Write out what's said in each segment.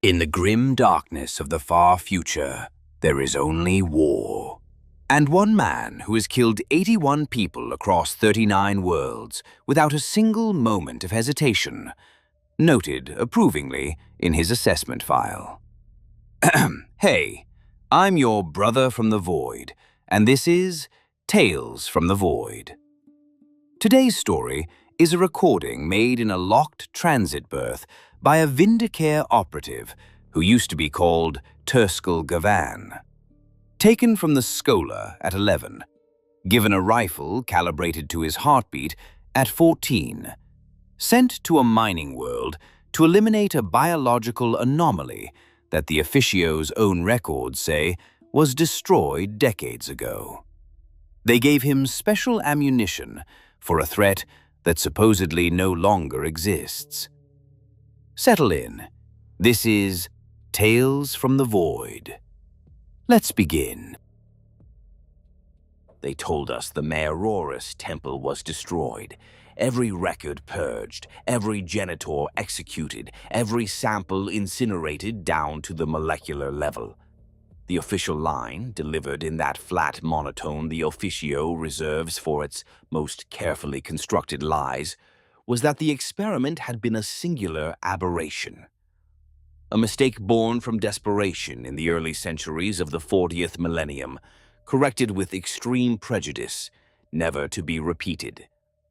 In the grim darkness of the far future, there is only war. And one man who has killed 81 people across 39 worlds without a single moment of hesitation, noted approvingly in his assessment file. Hey, I'm your brother from the void, and this is Tales from the Void. Today's story is a recording made in a locked transit berth by a Vindicare operative who used to be called Turskal Gavan. Taken from the Scholar at 11, given a rifle calibrated to his heartbeat at 14, sent to a mining world to eliminate a biological anomaly that the Officio's own records say was destroyed decades ago. They gave him special ammunition for a threat that supposedly no longer exists. Settle in. This is Tales from the Void. Let's begin. They told us the Maerorus Temple was destroyed, every record purged, every genitor executed, every sample incinerated down to the molecular level. The official line, delivered in that flat monotone the Officio reserves for its most carefully constructed lies, was that the experiment had been a singular aberration. A mistake born from desperation in the early centuries of the 40th millennium, corrected with extreme prejudice, never to be repeated.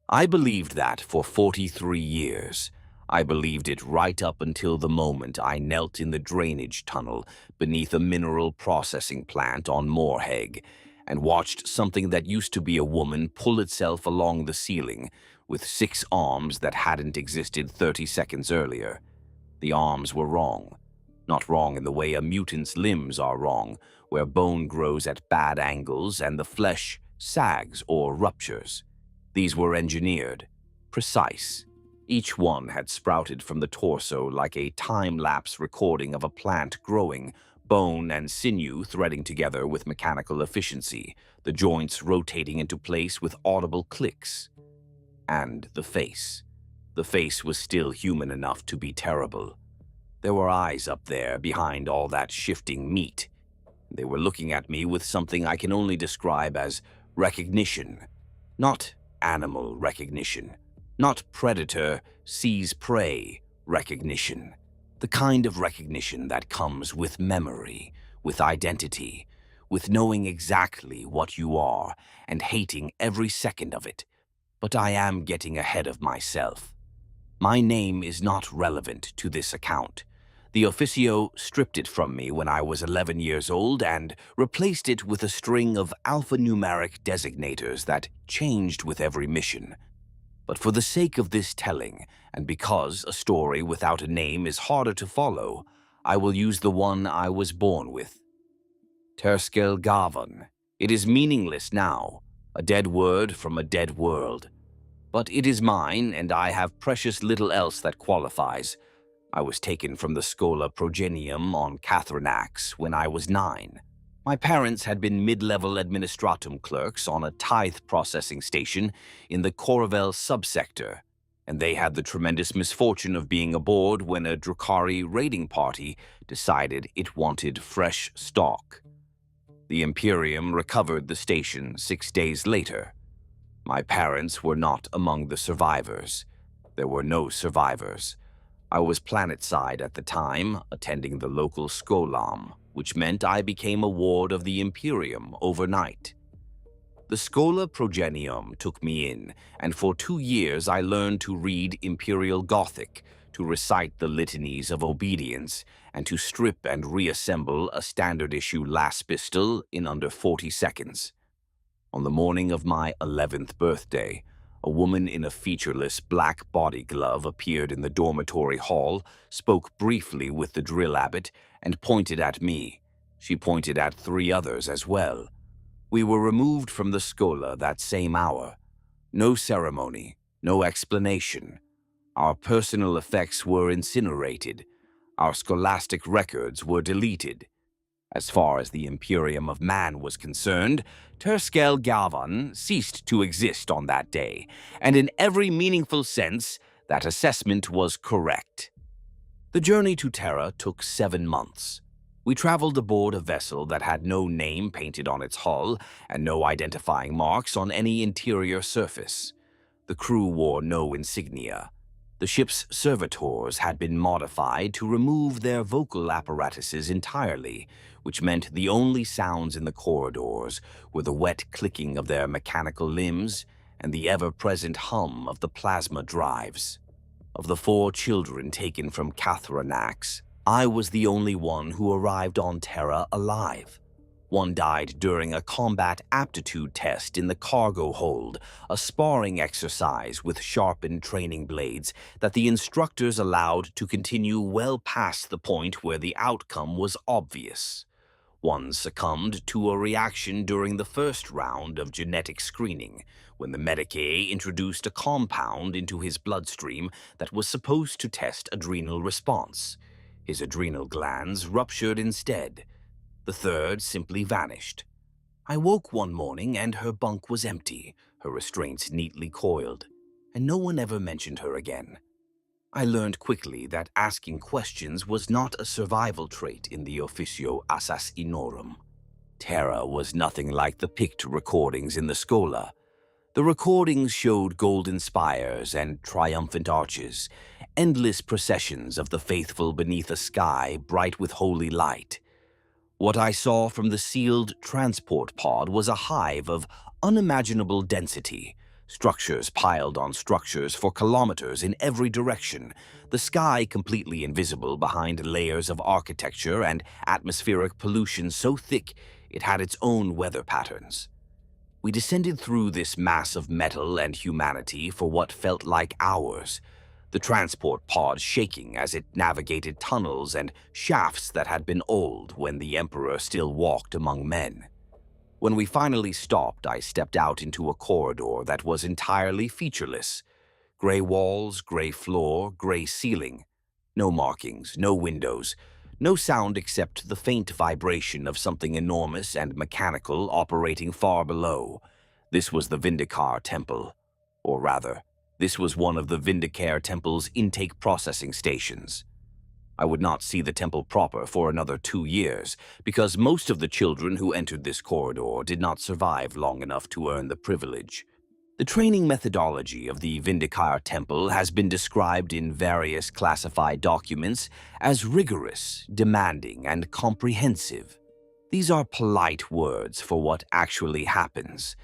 I believed that for 43 years. I believed it right up until the moment I knelt in the drainage tunnel beneath a mineral processing plant on Morhegg and watched something that used to be a woman pull itself along the ceiling with 6 arms that hadn't existed 30 seconds earlier. The arms were wrong. Not wrong in the way a mutant's limbs are wrong, where bone grows at bad angles and the flesh sags or ruptures. These were engineered, precise. Each one had sprouted from the torso like a time-lapse recording of a plant growing, bone and sinew threading together with mechanical efficiency, the joints rotating into place with audible clicks. And the face. The face was still human enough to be terrible. There were eyes up there behind all that shifting meat. They were looking at me with something I can only describe as recognition. Not animal recognition. Not predator sees prey recognition. The kind of recognition that comes with memory, with identity, with knowing exactly what you are and hating every second of it. But I am getting ahead of myself. My name is not relevant to this account. The Officio stripped it from me when I was 11 years old and replaced it with a string of alphanumeric designators that changed with every mission. But for the sake of this telling, and because a story without a name is harder to follow, I will use the one I was born with. Turskal Gavan. It is meaningless now, a dead word from a dead world. But it is mine, and I have precious little else that qualifies. I was taken from the Schola Progenium on Catherinax when I was 9. My parents had been mid-level administratum clerks on a tithe processing station in the Coravel subsector, and they had the tremendous misfortune of being aboard when a Drukhari raiding party decided it wanted fresh stock. The Imperium recovered the station 6 days later. My parents were not among the survivors. There were no survivors. I was planetside at the time, attending the local Scholam, which meant I became a ward of the Imperium overnight. The Schola Progenium took me in, and for 2 years I learned to read Imperial Gothic, to recite the litanies of obedience, and to strip and reassemble a standard-issue las pistol in under 40 seconds. On the morning of my 11th birthday, a woman in a featureless black body glove appeared in the dormitory hall, spoke briefly with the drill abbot, and pointed at me. She pointed at 3 others as well. We were removed from the Schola that same hour. No ceremony, no explanation. Our personal effects were incinerated. Our scholastic records were deleted. As far as the Imperium of Man was concerned, Turskal Gavan ceased to exist on that day, and in every meaningful sense, that assessment was correct. The journey to Terra took 7 months. We traveled aboard a vessel that had no name painted on its hull and no identifying marks on any interior surface. The crew wore no insignia. The ship's servitors had been modified to remove their vocal apparatuses entirely, which meant the only sounds in the corridors were the wet clicking of their mechanical limbs and the ever-present hum of the plasma drives. Of the 4 children taken from Catharanax, I was the only one who arrived on Terra alive. One died during a combat aptitude test in the cargo hold, a sparring exercise with sharpened training blades that the instructors allowed to continue well past the point where the outcome was obvious. One succumbed to a reaction during the first round of genetic screening, when the medicae introduced a compound into his bloodstream that was supposed to test adrenal response. His adrenal glands ruptured instead. The third simply vanished. I woke one morning and her bunk was empty, her restraints neatly coiled, and no one ever mentioned her again. I learned quickly that asking questions was not a survival trait in the Officio Assassinorum. Terra was nothing like the picked recordings in the Schola. The recordings showed golden spires and triumphant arches, endless processions of the faithful beneath a sky bright with holy light. What I saw from the sealed transport pod was a hive of unimaginable density, structures piled on structures for kilometers in every direction, the sky completely invisible behind layers of architecture and atmospheric pollution so thick it had its own weather patterns. We descended through this mass of metal and humanity for what felt like hours, the transport pod shaking as it navigated tunnels and shafts that had been old when the Emperor still walked among men. When we finally stopped, I stepped out into a corridor that was entirely featureless. Gray walls, gray floor, gray ceiling. No markings, no windows, no sound except the faint vibration of something enormous and mechanical operating far below. This was the Vindicare Temple. Or rather, this was one of the Vindicare Temple's intake processing stations. I would not see the temple proper for another 2 years, because most of the children who entered this corridor did not survive long enough to earn the privilege. The training methodology of the Vindicare Temple has been described in various classified documents as rigorous, demanding, and comprehensive. These are polite words for what actually happens.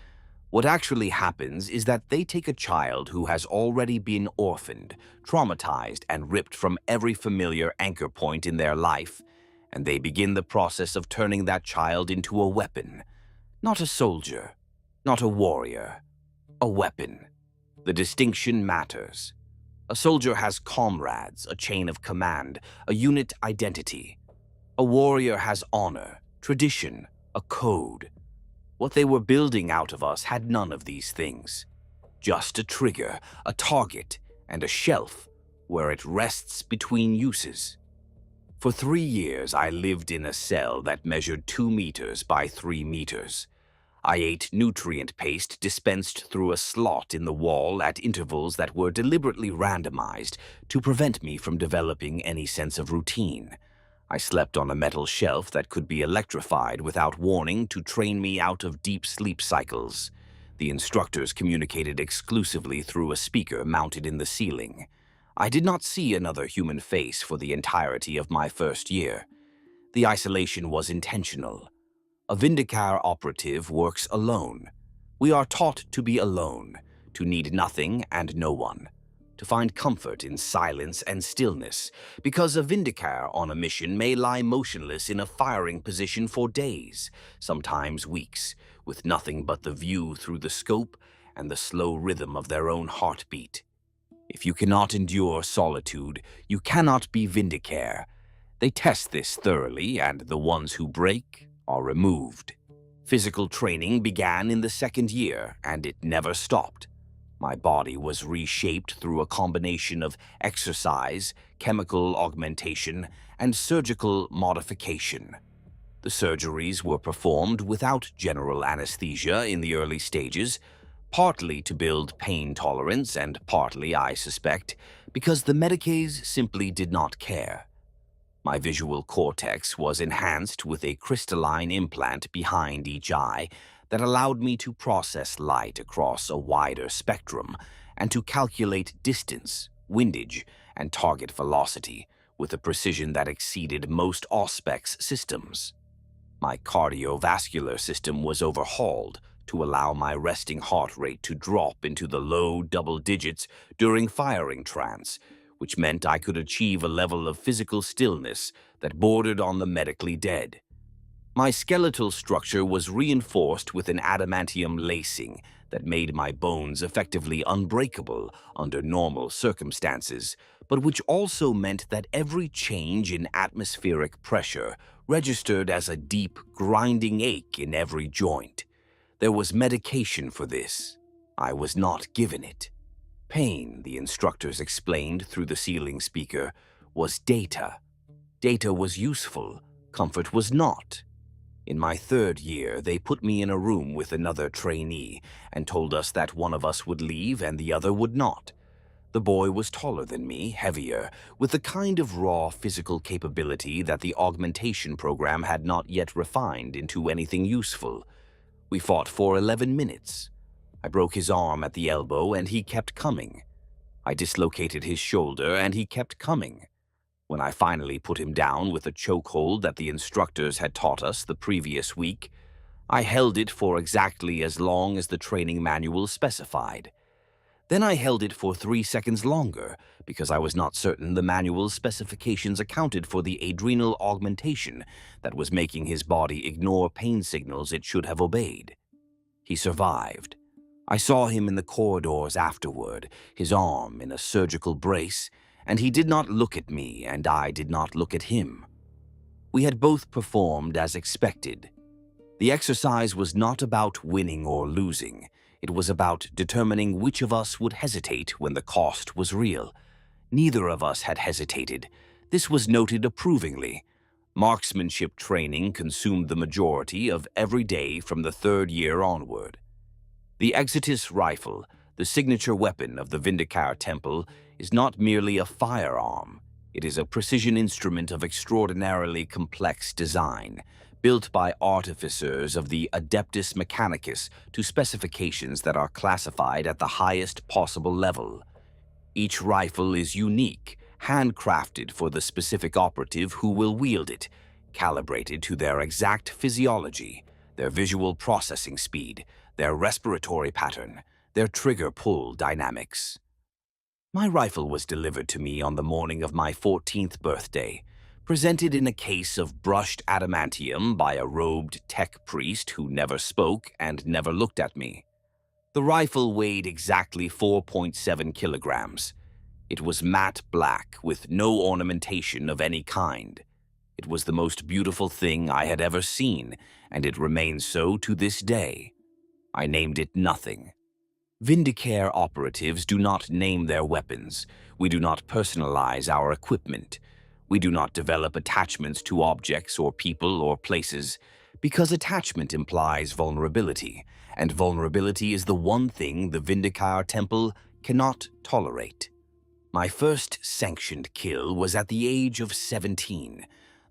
What actually happens is that they take a child who has already been orphaned, traumatized, and ripped from every familiar anchor point in their life, and they begin the process of turning that child into a weapon. Not a soldier, not a warrior. A weapon. The distinction matters. A soldier has comrades, a chain of command, a unit identity. A warrior has honor, tradition, a code. What they were building out of us had none of these things. Just a trigger, a target, and a shelf where it rests between uses. For 3 years, I lived in a cell that measured 2 meters by 3 meters. I ate nutrient paste dispensed through a slot in the wall at intervals that were deliberately randomized to prevent me from developing any sense of routine. I slept on a metal shelf that could be electrified without warning to train me out of deep sleep cycles. The instructors communicated exclusively through a speaker mounted in the ceiling. I did not see another human face for the entirety of my first year. The isolation was intentional. A Vindicare operative works alone. We are taught to be alone, to need nothing and no one, to find comfort in silence and stillness, because a Vindicare on a mission may lie motionless in a firing position for days, sometimes weeks, with nothing but the view through the scope and the slow rhythm of their own heartbeat. If you cannot endure solitude, you cannot be Vindicare. They test this thoroughly, and the ones who break are removed. Physical training began in the 2nd year, and it never stopped. My body was reshaped through a combination of exercise, chemical augmentation, and surgical modification. The surgeries were performed without general anesthesia in the early stages, Partly to build pain tolerance, and partly, I suspect, because the medicaes simply did not care. My visual cortex was enhanced with a crystalline implant behind each eye that allowed me to process light across a wider spectrum and to calculate distance, windage, and target velocity with a precision that exceeded most Auspex systems. My cardiovascular system was overhauled to allow my resting heart rate to drop into the low double digits during firing trance, which meant I could achieve a level of physical stillness that bordered on the medically dead. My skeletal structure was reinforced with an adamantium lacing that made my bones effectively unbreakable under normal circumstances, but which also meant that every change in atmospheric pressure registered as a deep, grinding ache in every joint. There was medication for this. I was not given it. Pain, the instructors explained through the ceiling speaker, was data. Data was useful, comfort was not. In my third year, they put me in a room with another trainee and told us that one of us would leave and the other would not. The boy was taller than me, heavier, with the kind of raw physical capability that the augmentation program had not yet refined into anything useful. We fought for 11 minutes. I broke his arm at the elbow and he kept coming. I dislocated his shoulder and he kept coming. When I finally put him down with a chokehold that the instructors had taught us the previous week, I held it for exactly as long as the training manual specified. Then I held it for 3 seconds longer because I was not certain the manual's specifications accounted for the adrenal augmentation that was making his body ignore pain signals it should have obeyed. He survived. I saw him in the corridors afterward, his arm in a surgical brace, and he did not look at me, and I did not look at him. We had both performed as expected. The exercise was not about winning or losing. It was about determining which of us would hesitate when the cost was real. Neither of us had hesitated. This was noted approvingly. Marksmanship training consumed the majority of every day from the third year onward. The Exitus rifle, the signature weapon of the Vindicare Temple, is not merely a firearm. It is a precision instrument of extraordinarily complex design, built by artificers of the Adeptus Mechanicus to specifications that are classified at the highest possible level. Each rifle is unique, handcrafted for the specific operative who will wield it, calibrated to their exact physiology, their visual processing speed, their respiratory pattern, their trigger pull dynamics. My rifle was delivered to me on the morning of my 14th birthday, presented in a case of brushed adamantium by a robed tech priest who never spoke and never looked at me. The rifle weighed exactly 4.7 kilograms. It was matte black with no ornamentation of any kind. It was the most beautiful thing I had ever seen, and it remains so to this day. I named it nothing. Vindicare operatives do not name their weapons. We do not personalize our equipment. We do not develop attachments to objects or people or places, because attachment implies vulnerability, and vulnerability is the one thing the Vindicare Temple cannot tolerate. My first sanctioned kill was at the age of 17.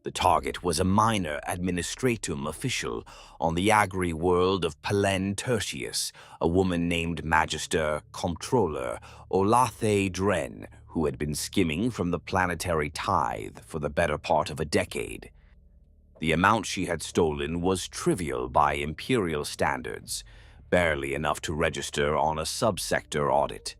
The target was a minor administratum official on the agri-world of Pelen Tertius, a woman named Magister Comptroller Olathe Dren, who had been skimming from the planetary tithe for the better part of a decade. The amount she had stolen was trivial by Imperial standards, barely enough to register on a subsector audit.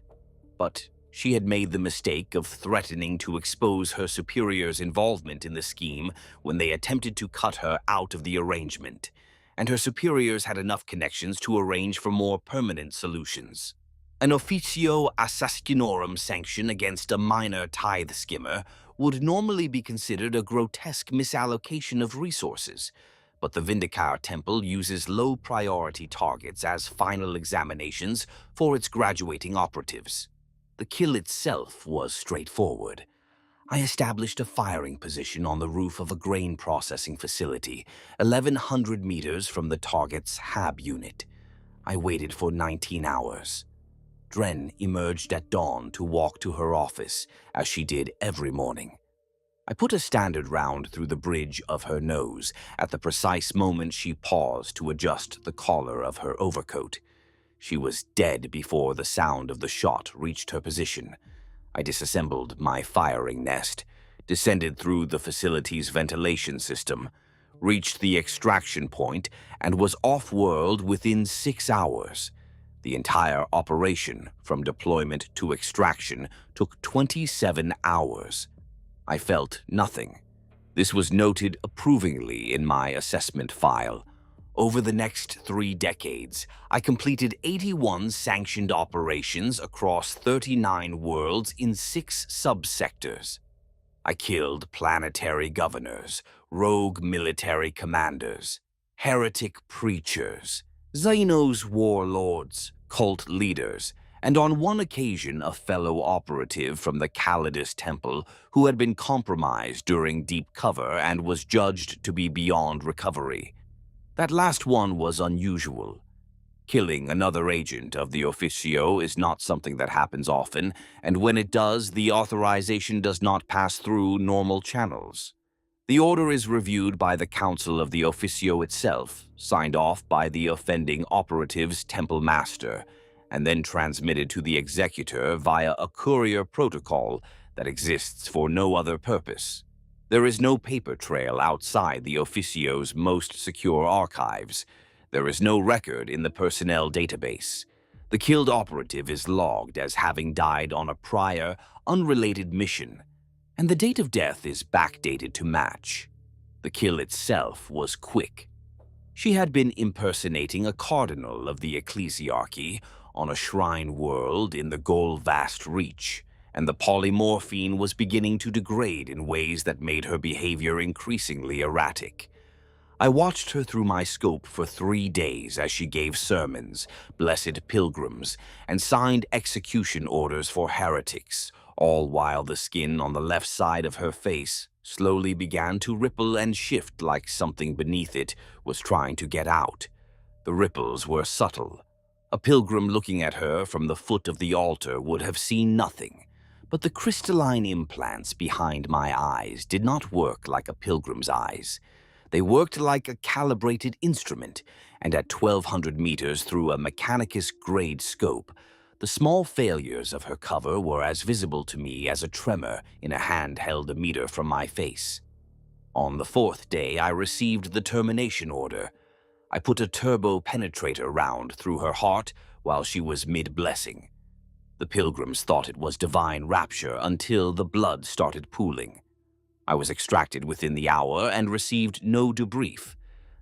But she had made the mistake of threatening to expose her superior's involvement in the scheme when they attempted to cut her out of the arrangement, and her superiors had enough connections to arrange for more permanent solutions. An Officio Assassinorum sanction against a minor tithe skimmer would normally be considered a grotesque misallocation of resources, but the Vindicare Temple uses low-priority targets as final examinations for its graduating operatives. The kill itself was straightforward. I established a firing position on the roof of a grain processing facility, 1,100 meters from the target's HAB unit. I waited for 19 hours. Dren emerged at dawn to walk to her office, as she did every morning. I put a standard round through the bridge of her nose at the precise moment she paused to adjust the collar of her overcoat. She was dead before the sound of the shot reached her position. I disassembled my firing nest, descended through the facility's ventilation system, reached the extraction point, and was off-world within 6 hours. The entire operation, from deployment to extraction, took 27 hours. I felt nothing. This was noted approvingly in my assessment file. Over the next 3 decades, I completed 81 sanctioned operations across 39 worlds in 6 subsectors. I killed planetary governors, rogue military commanders, heretic preachers, Xenos warlords, cult leaders, and on one occasion a fellow operative from the Callidus Temple who had been compromised during deep cover and was judged to be beyond recovery. That last one was unusual. Killing another agent of the Officio is not something that happens often, and when it does, the authorization does not pass through normal channels. The order is reviewed by the Council of the Officio itself, signed off by the offending operative's temple master, and then transmitted to the executor via a courier protocol that exists for no other purpose. There is no paper trail outside the Officio's most secure archives. There is no record in the personnel database. The killed operative is logged as having died on a prior, unrelated mission, and the date of death is backdated to match. The kill itself was quick. She had been impersonating a cardinal of the ecclesiarchy on a shrine world in the Gol Vast Reach, and the polymorphine was beginning to degrade in ways that made her behavior increasingly erratic. I watched her through my scope for 3 days as she gave sermons, blessed pilgrims, and signed execution orders for heretics, all while the skin on the left side of her face slowly began to ripple and shift like something beneath it was trying to get out. The ripples were subtle. A pilgrim looking at her from the foot of the altar would have seen nothing, but the crystalline implants behind my eyes did not work like a pilgrim's eyes. They worked like a calibrated instrument, and at 1,200 meters through a Mechanicus-grade scope, the small failures of her cover were as visible to me as a tremor in a hand held a meter from my face. On the 4th day, I received the termination order. I put a turbo penetrator round through her heart while she was mid-blessing. The pilgrims thought it was divine rapture until the blood started pooling. I was extracted within the hour and received no debrief.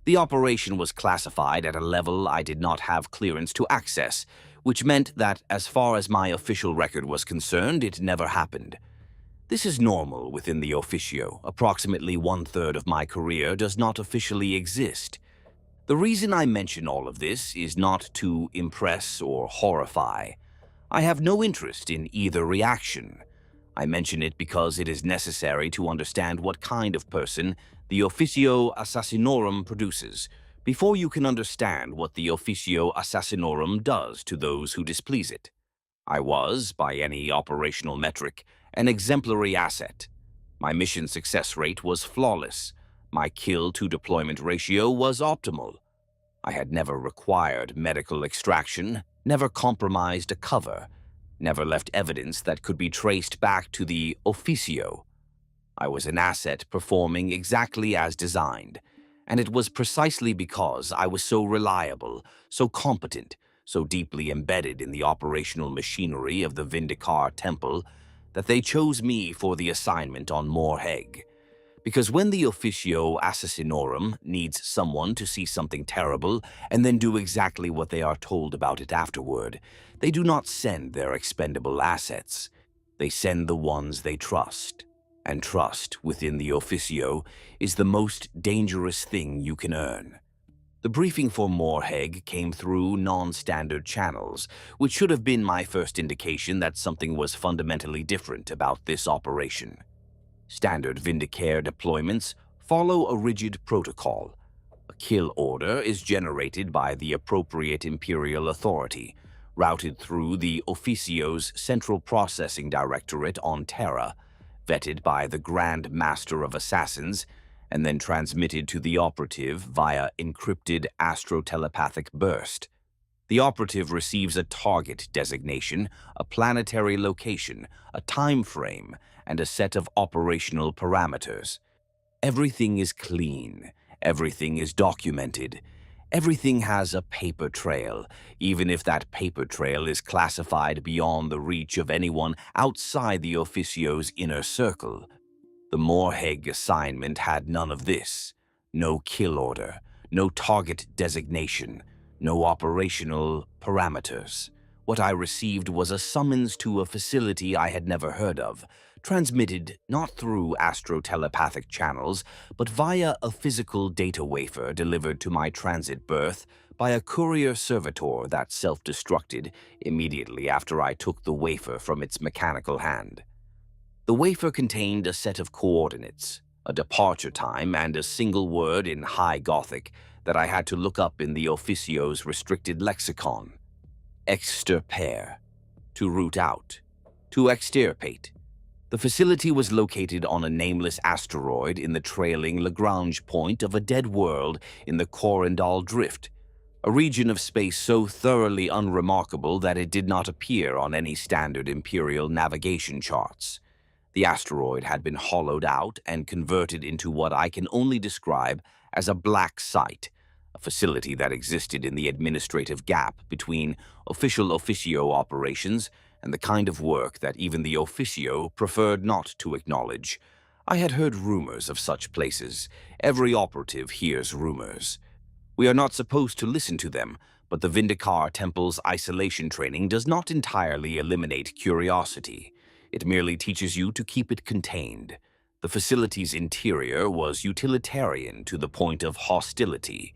The operation was classified at a level I did not have clearance to access, which meant that, as far as my official record was concerned, it never happened. This is normal within the Officio. Approximately 1/3 of my career does not officially exist. The reason I mention all of this is not to impress or horrify. I have no interest in either reaction. I mention it because it is necessary to understand what kind of person the Officio Assassinorum produces, before you can understand what the Officio Assassinorum does to those who displease it. I was, by any operational metric, an exemplary asset. My mission success rate was flawless. My kill-to-deployment ratio was optimal. I had never required medical extraction, never compromised a cover, never left evidence that could be traced back to the Officio. I was an asset performing exactly as designed, and it was precisely because I was so reliable, so competent, so deeply embedded in the operational machinery of the Vindicare Temple that they chose me for the assignment on Morhegg. Because when the Officio Assassinorum needs someone to see something terrible and then do exactly what they are told about it afterward, they do not send their expendable assets. They send the ones they trust. And trust within the Officio is the most dangerous thing you can earn. The briefing for Morhegg came through non-standard channels, which should have been my first indication that something was fundamentally different about this operation. Standard Vindicare deployments follow a rigid protocol. A kill order is generated by the appropriate Imperial authority, routed through the Officio's Central Processing Directorate on Terra, vetted by the Grand Master of Assassins, and then transmitted to the operative via encrypted astro-telepathic burst. The operative receives a target designation, a planetary location, a time frame, and a set of operational parameters. Everything is clean. Everything is documented. Everything has a paper trail, even if that paper trail is classified beyond the reach of anyone outside the Officio's inner circle. The Morhegg assignment had none of this. No kill order, no target designation, no operational parameters. What I received was a summons to a facility I had never heard of, transmitted not through astro-telepathic channels, but via a physical data wafer delivered to my transit berth by a courier servitor that self-destructed immediately after I took the wafer from its mechanical hand. The wafer contained a set of coordinates, a departure time, and a single word in High Gothic that I had to look up in the Officio's restricted lexicon. Extirpare, to root out, to extirpate. The facility was located on a nameless asteroid in the trailing Lagrange point of a dead world in the Corindal Drift, a region of space so thoroughly unremarkable that it did not appear on any standard Imperial navigation charts. The asteroid had been hollowed out and converted into what I can only describe as a black site, a facility that existed in the administrative gap between official Officio operations and the kind of work that even the Officio preferred not to acknowledge. I had heard rumors of such places. Every operative hears rumors. We are not supposed to listen to them, but the Vindicare Temple's isolation training does not entirely eliminate curiosity. It merely teaches you to keep it contained. The facility's interior was utilitarian to the point of hostility.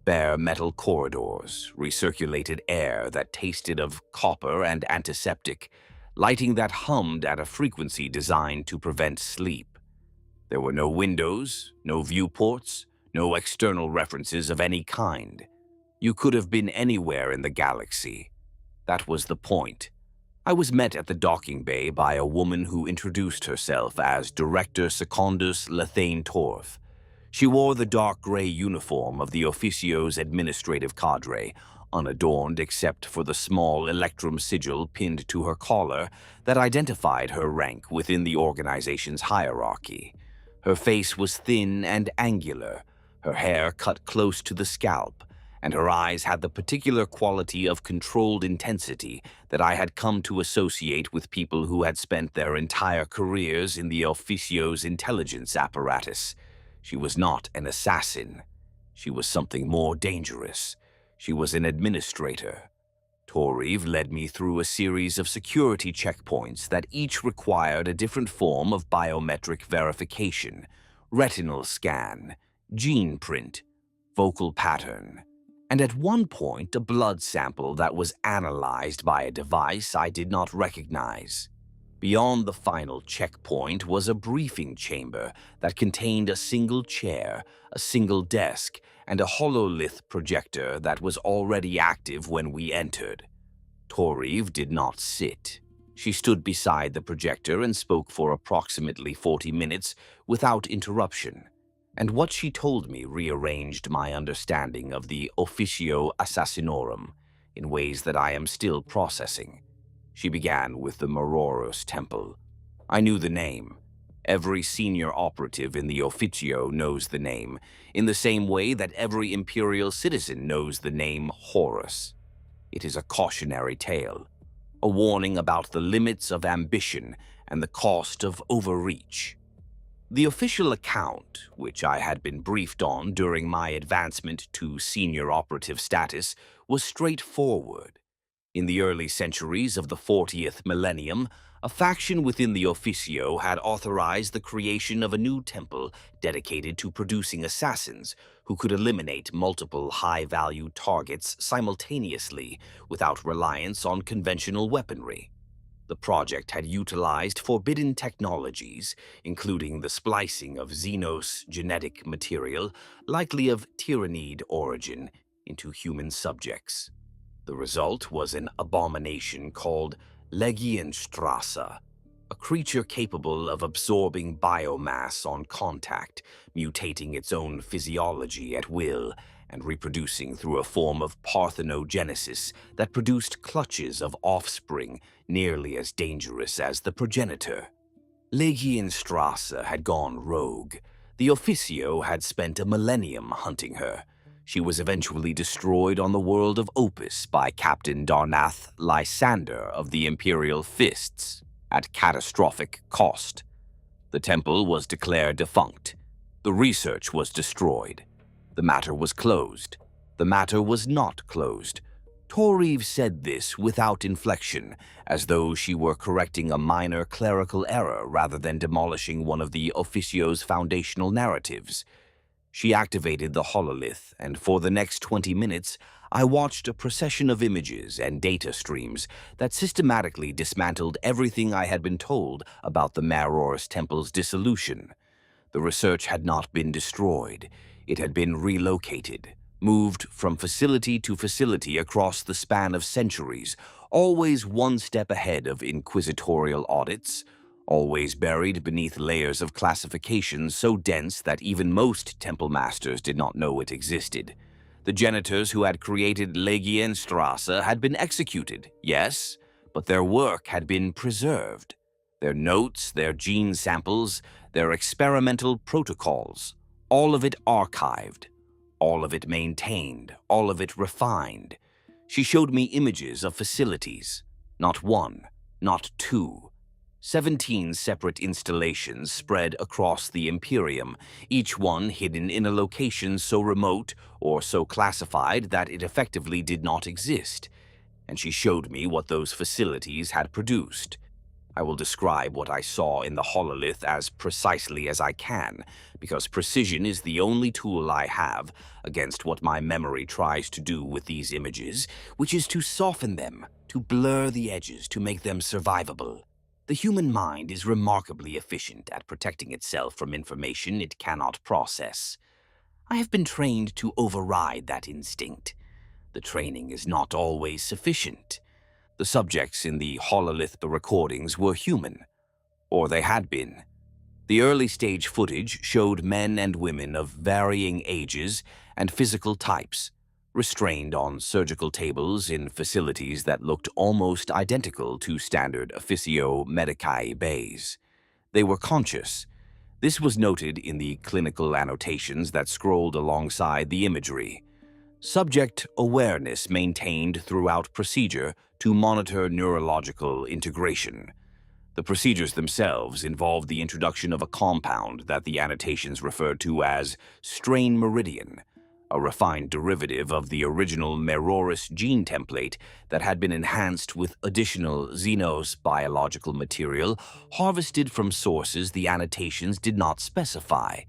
Bare metal corridors, recirculated air that tasted of copper and antiseptic, lighting that hummed at a frequency designed to prevent sleep. There were no windows, no viewports, no external references of any kind. You could have been anywhere in the galaxy. That was the point. I was met at the docking bay by a woman who introduced herself as Director Secundus Lethane Torf. She wore the dark gray uniform of the Officio's administrative cadre, unadorned except for the small electrum sigil pinned to her collar that identified her rank within the organization's hierarchy. Her face was thin and angular, her hair cut close to the scalp, and her eyes had the particular quality of controlled intensity that I had come to associate with people who had spent their entire careers in the Officio's intelligence apparatus. She was not an assassin. She was something more dangerous. She was an administrator. Toriv led me through a series of security checkpoints that each required a different form of biometric verification: retinal scan, gene print, vocal pattern, and at one point a blood sample that was analyzed by a device I did not recognize. Beyond the final checkpoint was a briefing chamber that contained a single chair, a single desk, and a hololith projector that was already active when we entered. Toriv did not sit. She stood beside the projector and spoke for approximately 40 minutes without interruption. And what she told me rearranged my understanding of the Officio Assassinorum in ways that I am still processing. She began with the Maerorus Temple. I knew the name. Every senior operative in the Officio knows the name, in the same way that every Imperial citizen knows the name Horus. It is a cautionary tale, a warning about the limits of ambition and the cost of overreach. The official account, which I had been briefed on during my advancement to senior operative status, was straightforward. In the early centuries of the 40th millennium, a faction within the Officio had authorized the creation of a new temple dedicated to producing assassins who could eliminate multiple high-value targets simultaneously without reliance on conventional weaponry. The project had utilized forbidden technologies, including the splicing of xenos genetic material, likely of Tyranid origin, into human subjects. The result was an abomination called Legienstrasse, a creature capable of absorbing biomass on contact, mutating its own physiology at will, and reproducing through a form of parthenogenesis that produced clutches of offspring nearly as dangerous as the progenitor. Legienstrasse had gone rogue. The Officio had spent a millennium hunting her. She was eventually destroyed on the world of Opus by Captain Darnath Lysander of the Imperial Fists, at catastrophic cost. The temple was declared defunct. The research was destroyed. The matter was closed. The matter was not closed. Toriv said this without inflection, as though she were correcting a minor clerical error rather than demolishing one of the Officio's foundational narratives. She activated the hololith, and for the next 20 minutes, I watched a procession of images and data streams that systematically dismantled everything I had been told about the Maerorus Temple's dissolution. The research had not been destroyed. It had been relocated, moved from facility to facility across the span of centuries, always one step ahead of inquisitorial audits, always buried beneath layers of classification so dense that even most temple masters did not know it existed. The janitors who had created Legienstrasse had been executed, yes, but their work had been preserved. Their notes, their gene samples, their experimental protocols, all of it archived, all of it maintained, all of it refined. She showed me images of facilities, not one, not two, 17 separate installations spread across the Imperium, each one hidden in a location so remote or so classified that it effectively did not exist. And she showed me what those facilities had produced. I will describe what I saw in the hololith as precisely as I can, because precision is the only tool I have against what my memory tries to do with these images, which is to soften them, to blur the edges, to make them survivable. The human mind is remarkably efficient at protecting itself from information it cannot process. I have been trained to override that instinct. The training is not always sufficient. The subjects in the hololith recordings were human, or they had been. The early-stage footage showed men and women of varying ages and physical types, restrained on surgical tables in facilities that looked almost identical to standard Officio medicae bays. They were conscious. This was noted in the clinical annotations that scrolled alongside the imagery. Subject awareness maintained throughout procedure to monitor neurological integration. The procedures themselves involved the introduction of a compound that the annotations referred to as strain meridian, a refined derivative of the original Maerorus gene template that had been enhanced with additional xenos biological material harvested from sources the annotations did not specify.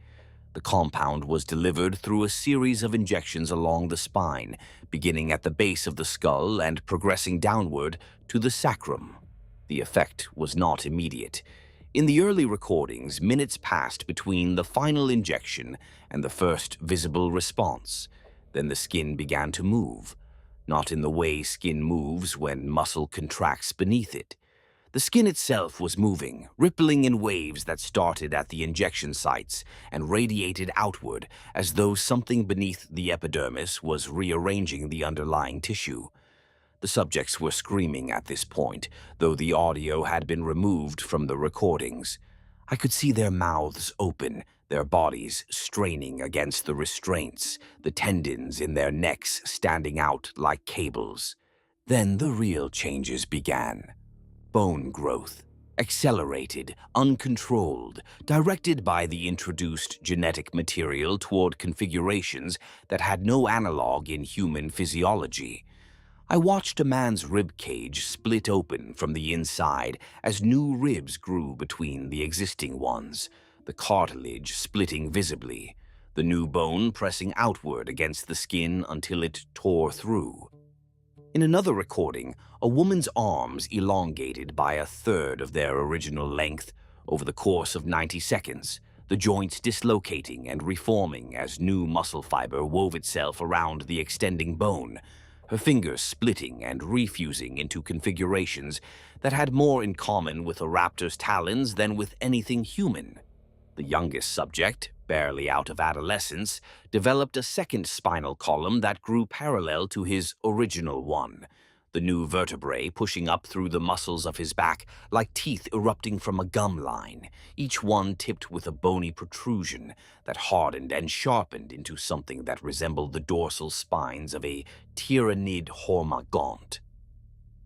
The compound was delivered through a series of injections along the spine, beginning at the base of the skull and progressing downward to the sacrum. The effect was not immediate. In the early recordings, minutes passed between the final injection and the first visible response. Then the skin began to move, not in the way skin moves when muscle contracts beneath it. The skin itself was moving, rippling in waves that started at the injection sites and radiated outward as though something beneath the epidermis was rearranging the underlying tissue. The subjects were screaming at this point, though the audio had been removed from the recordings. I could see their mouths open, their bodies straining against the restraints, the tendons in their necks standing out like cables. Then the real changes began. Bone growth, accelerated, uncontrolled, directed by the introduced genetic material toward configurations that had no analog in human physiology. I watched a man's rib cage split open from the inside as new ribs grew between the existing ones, the cartilage splitting visibly, the new bone pressing outward against the skin until it tore through. In another recording, a woman's arms elongated by a third of their original length over the course of 90 seconds, the joints dislocating and reforming as new muscle fiber wove itself around the extending bone, her fingers splitting and refusing into configurations that had more in common with a raptor's talons than with anything human. The youngest subject, barely out of adolescence, developed a second spinal column that grew parallel to his original one, the new vertebrae pushing up through the muscles of his back like teeth erupting from a gum line, each one tipped with a bony protrusion that hardened and sharpened into something that resembled the dorsal spines of a Tyranid-derived.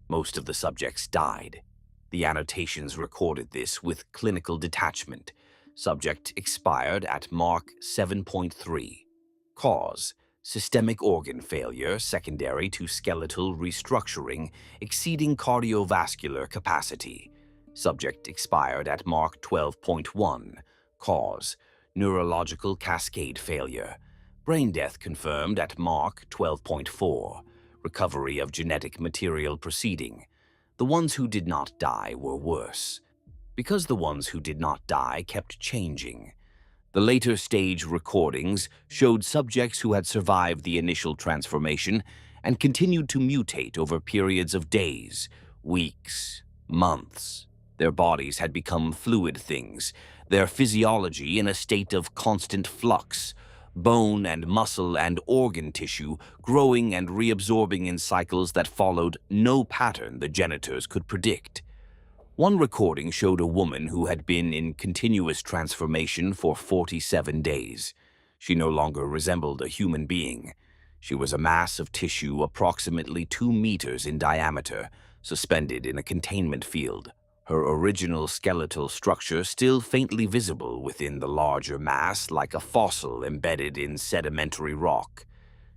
Most of the subjects died. The annotations recorded this with clinical detachment. Subject expired at Mark 7.3. Cause: systemic organ failure secondary to skeletal restructuring exceeding cardiovascular capacity. Subject expired at Mark 12.1. Cause: neurological cascade failure. Brain death confirmed at Mark 12.4. Recovery of genetic material proceeding. The ones who did not die were worse, because the ones who did not die kept changing. The later stage recordings showed subjects who had survived the initial transformation and continued to mutate over periods of days, weeks, months. Their bodies had become fluid things, their physiology in a state of constant flux, bone and muscle and organ tissue growing and reabsorbing in cycles that followed no pattern the genitors could predict. One recording showed a woman who had been in continuous transformation for 47 days. She no longer resembled a human being. She was a mass of tissue approximately 2 meters in diameter, suspended in a containment field, her original skeletal structure still faintly visible within the larger mass like a fossil embedded in sedimentary rock.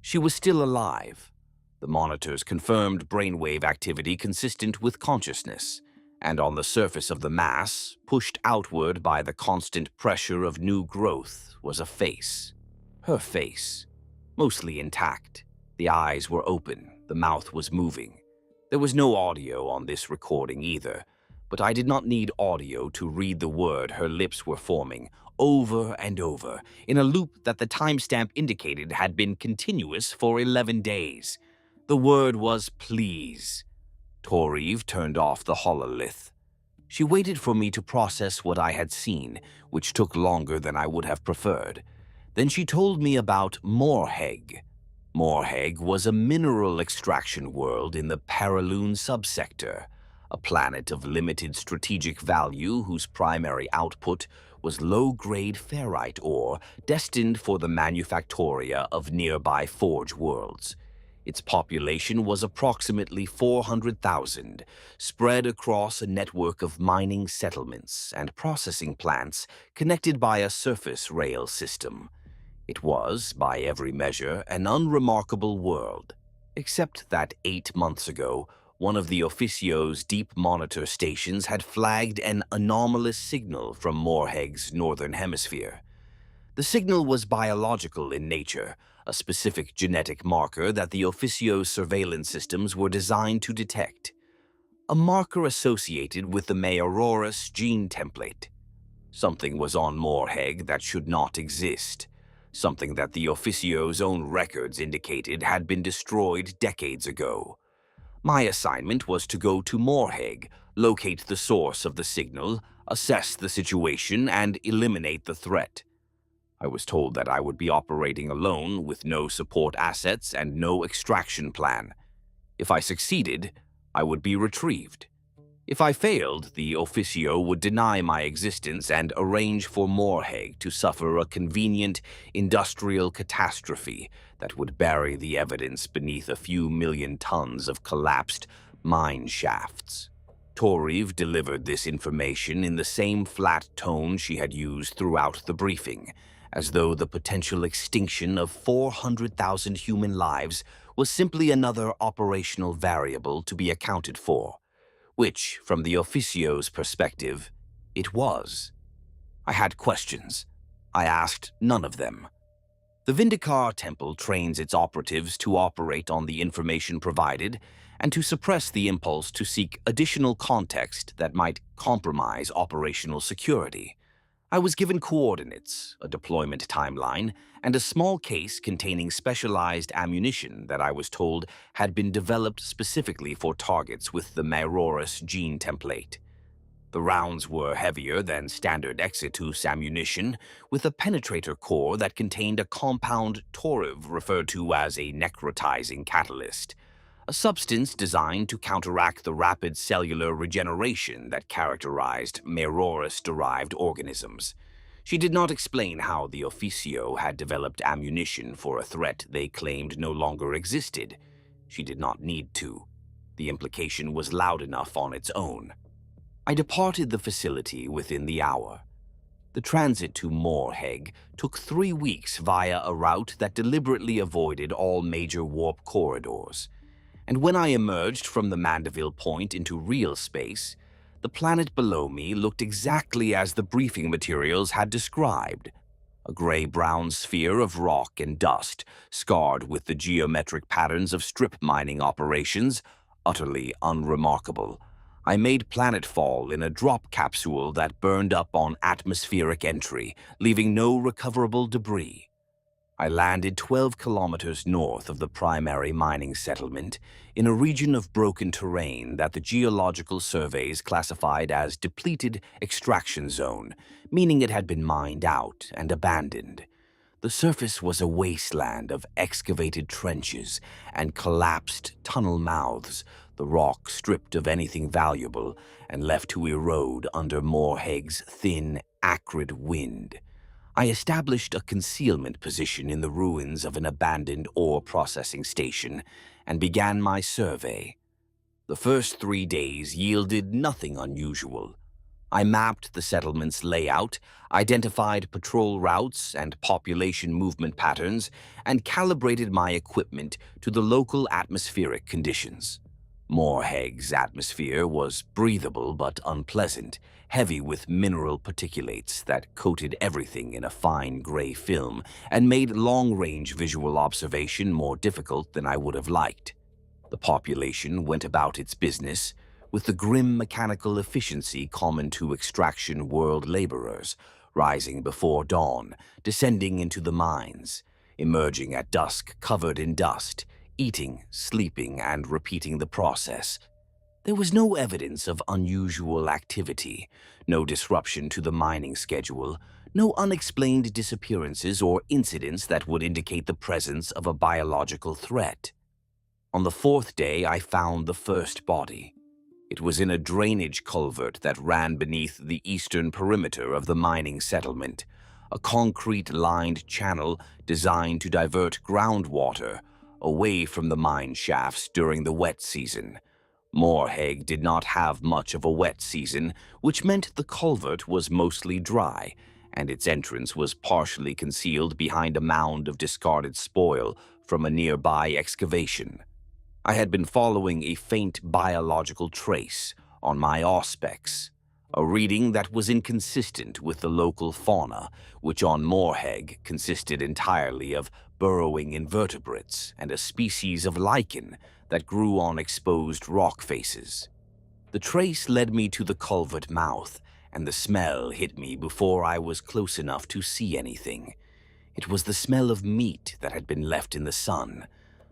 She was still alive. The monitors confirmed brainwave activity consistent with consciousness, and on the surface of the mass, pushed outward by the constant pressure of new growth, was a face. Her face, mostly intact. The eyes were open, the mouth was moving. There was no audio on this recording either, but I did not need audio to read the word her lips were forming, over and over, in a loop that the timestamp indicated had been continuous for 11 days. The word was please. Toreve turned off the hololith. She waited for me to process what I had seen, which took longer than I would have preferred. Then she told me about Morhegg. Morhegg was a mineral extraction world in the Paraloon subsector, a planet of limited strategic value whose primary output was low-grade ferrite ore destined for the manufactoria of nearby forge worlds. Its population was approximately 400,000, spread across a network of mining settlements and processing plants connected by a surface rail system. It was, by every measure, an unremarkable world, except that 8 months ago, one of the Officio's deep monitor stations had flagged an anomalous signal from Morhegg's northern hemisphere. The signal was biological in nature, a specific genetic marker that the Officio's surveillance systems were designed to detect. A marker associated with the Maerorus gene template. Something was on Morhegg that should not exist. Something that the Officio's own records indicated had been destroyed decades ago. My assignment was to go to Morhegg, locate the source of the signal, assess the situation, and eliminate the threat. I was told that I would be operating alone with no support assets and no extraction plan. If I succeeded, I would be retrieved. If I failed, the Officio would deny my existence and arrange for Morhegg to suffer a convenient industrial catastrophe that would bury the evidence beneath a few million tons of collapsed mine shafts. Toreve delivered this information in the same flat tone she had used throughout the briefing, as though the potential extinction of 400,000 human lives was simply another operational variable to be accounted for. Which, from the Officio's perspective, it was. I had questions. I asked none of them. The Vindicare Temple trains its operatives to operate on the information provided and to suppress the impulse to seek additional context that might compromise operational security. I was given coordinates, a deployment timeline, and a small case containing specialized ammunition that I was told had been developed specifically for targets with the Maerorus gene template. The rounds were heavier than standard Exitus ammunition, with a penetrator core that contained a compound toriv referred to as a necrotizing catalyst, a substance designed to counteract the rapid cellular regeneration that characterized Maerorus-derived organisms. She did not explain how the Officio had developed ammunition for a threat they claimed no longer existed. She did not need to. The implication was loud enough on its own. I departed the facility within the hour. The transit to Morhegg took 3 weeks via a route that deliberately avoided all major warp corridors. And when I emerged from the Mandeville point into real space, the planet below me looked exactly as the briefing materials had described. A gray-brown sphere of rock and dust, scarred with the geometric patterns of strip mining operations, utterly unremarkable. I made planetfall in a drop capsule that burned up on atmospheric entry, leaving no recoverable debris. I landed 12 kilometers north of the primary mining settlement, in a region of broken terrain that the geological surveys classified as depleted extraction zone, meaning it had been mined out and abandoned. The surface was a wasteland of excavated trenches and collapsed tunnel mouths, the rock stripped of anything valuable and left to erode under Morhegg's thin, acrid wind. I established a concealment position in the ruins of an abandoned ore processing station and began my survey. The first 3 days yielded nothing unusual. I mapped the settlement's layout, identified patrol routes and population movement patterns, and calibrated my equipment to the local atmospheric conditions. Morhegg's atmosphere was breathable but unpleasant, heavy with mineral particulates that coated everything in a fine gray film and made long-range visual observation more difficult than I would have liked. The population went about its business with the grim mechanical efficiency common to extraction world laborers, rising before dawn, descending into the mines, emerging at dusk covered in dust, eating, sleeping, and repeating the process. There was no evidence of unusual activity, no disruption to the mining schedule, no unexplained disappearances or incidents that would indicate the presence of a biological threat. On the 4th day, I found the first body. It was in a drainage culvert that ran beneath the eastern perimeter of the mining settlement, a concrete-lined channel designed to divert groundwater away from the mine shafts during the wet season. Morhegg did not have much of a wet season, which meant the culvert was mostly dry, and its entrance was partially concealed behind a mound of discarded spoil from a nearby excavation. I had been following a faint biological trace on my auspex, a reading that was inconsistent with the local fauna, which on Morhegg consisted entirely of burrowing invertebrates and a species of lichen that grew on exposed rock faces. The trace led me to the culvert mouth, and the smell hit me before I was close enough to see anything. It was the smell of meat that had been left in the sun,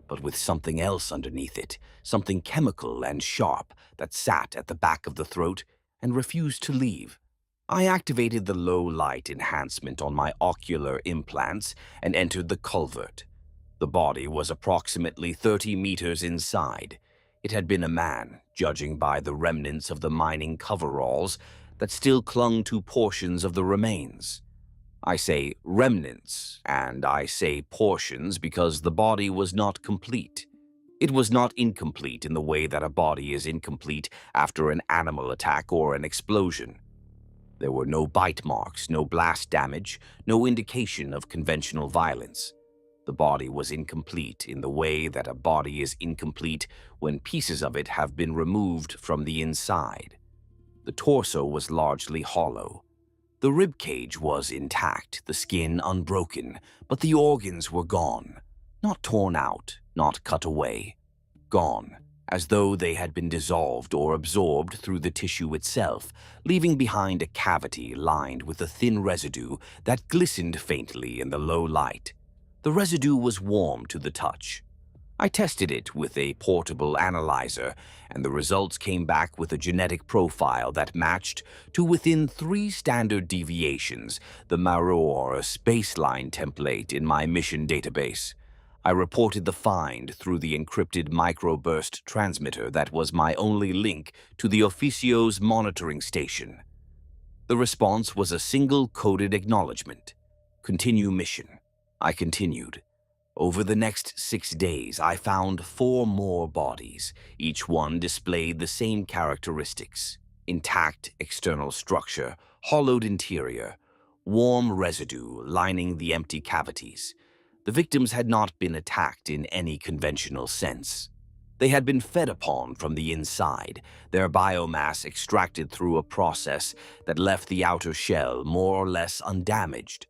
but with something else underneath it, something chemical and sharp that sat at the back of the throat and refused to leave. I activated the low light enhancement on my ocular implants and entered the culvert. The body was approximately 30 meters inside. It had been a man, judging by the remnants of the mining coveralls that still clung to portions of the remains. I say remnants, and I say portions because the body was not complete. It was not incomplete in the way that a body is incomplete after an animal attack or an explosion. There were no bite marks, no blast damage, no indication of conventional violence. The body was incomplete in the way that a body is incomplete when pieces of it have been removed from the inside. The torso was largely hollow. The rib cage was intact, the skin unbroken, but the organs were gone. Not torn out, not cut away. Gone, as though they had been dissolved or absorbed through the tissue itself, leaving behind a cavity lined with a thin residue that glistened faintly in the low light. The residue was warm to the touch. I tested it with a portable analyzer, and the results came back with a genetic profile that matched, to within 3 standard deviations, the Maerorus baseline template in my mission database. I reported the find through the encrypted microburst transmitter that was my only link to the Officio's monitoring station. The response was a single coded acknowledgement. Continue mission. I continued. Over the next 6 days, I found 4 more bodies. Each one displayed the same characteristics: intact external structure, hollowed interior, warm residue lining the empty cavities. The victims had not been attacked in any conventional sense. They had been fed upon from the inside, their biomass extracted through a process that left the outer shell more or less undamaged.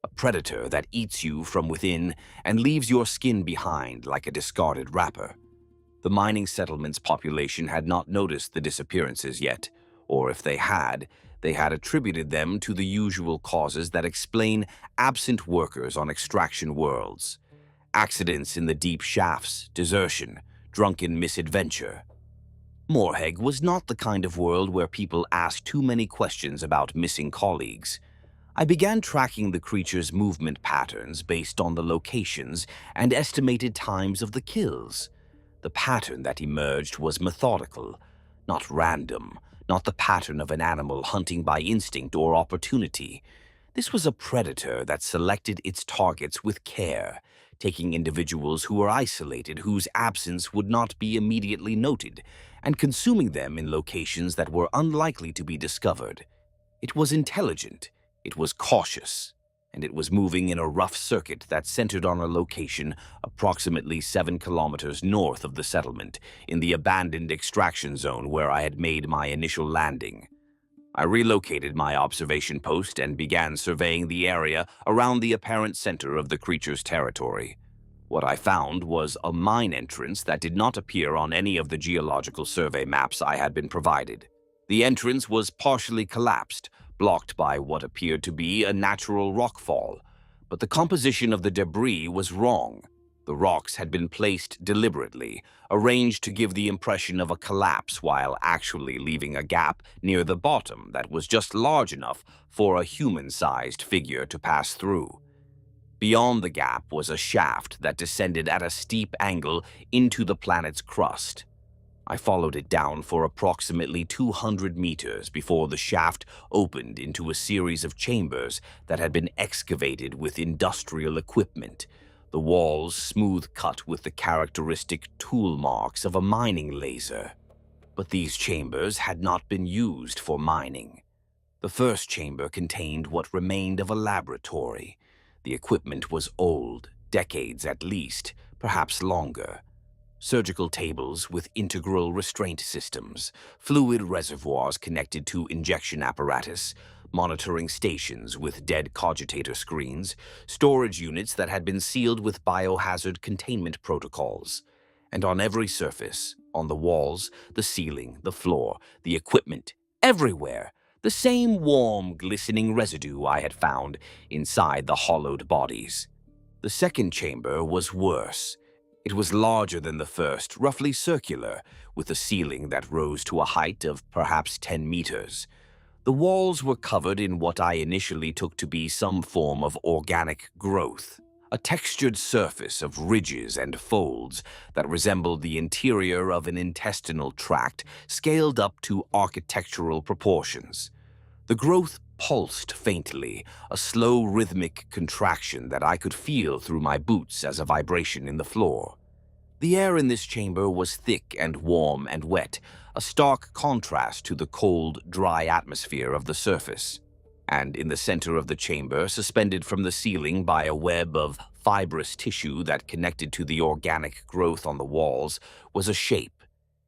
A predator that eats you from within and leaves your skin behind like a discarded wrapper. The mining settlement's population had not noticed the disappearances yet, or if they had attributed them to the usual causes that explain absent workers on extraction worlds. Accidents in the deep shafts, desertion, drunken misadventure. Morhegg was not the kind of world where people ask too many questions about missing colleagues. I began tracking the creature's movement patterns based on the locations and estimated times of the kills. The pattern that emerged was methodical, not random, not the pattern of an animal hunting by instinct or opportunity. This was a predator that selected its targets with care, taking individuals who were isolated, whose absence would not be immediately noted, and consuming them in locations that were unlikely to be discovered. It was intelligent. It was cautious, and it was moving in a rough circuit that centered on a location approximately 7 kilometers north of the settlement, in the abandoned extraction zone where I had made my initial landing. I relocated my observation post and began surveying the area around the apparent center of the creature's territory. What I found was a mine entrance that did not appear on any of the geological survey maps I had been provided. The entrance was partially collapsed, blocked by what appeared to be a natural rockfall, but the composition of the debris was wrong. The rocks had been placed deliberately, arranged to give the impression of a collapse while actually leaving a gap near the bottom that was just large enough for a human-sized figure to pass through. Beyond the gap was a shaft that descended at a steep angle into the planet's crust. I followed it down for approximately 200 meters before the shaft opened into a series of chambers that had been excavated with industrial equipment, the walls smooth-cut with the characteristic tool marks of a mining laser. But these chambers had not been used for mining. The first chamber contained what remained of a laboratory. The equipment was old, decades at least, perhaps longer. Surgical tables with integral restraint systems, fluid reservoirs connected to injection apparatus, monitoring stations with dead cogitator screens, storage units that had been sealed with biohazard containment protocols. And on every surface, on the walls, the ceiling, the floor, the equipment, everywhere, the same warm, glistening residue I had found inside the hollowed bodies. The second chamber was worse. It was larger than the first, roughly circular, with a ceiling that rose to a height of perhaps 10 meters. The walls were covered in what I initially took to be some form of organic growth, a textured surface of ridges and folds that resembled the interior of an intestinal tract scaled up to architectural proportions. The growth pulsed faintly, a slow rhythmic contraction that I could feel through my boots as a vibration in the floor. The air in this chamber was thick and warm and wet, a stark contrast to the cold, dry atmosphere of the surface. And in the center of the chamber, suspended from the ceiling by a web of fibrous tissue that connected to the organic growth on the walls, was a shape.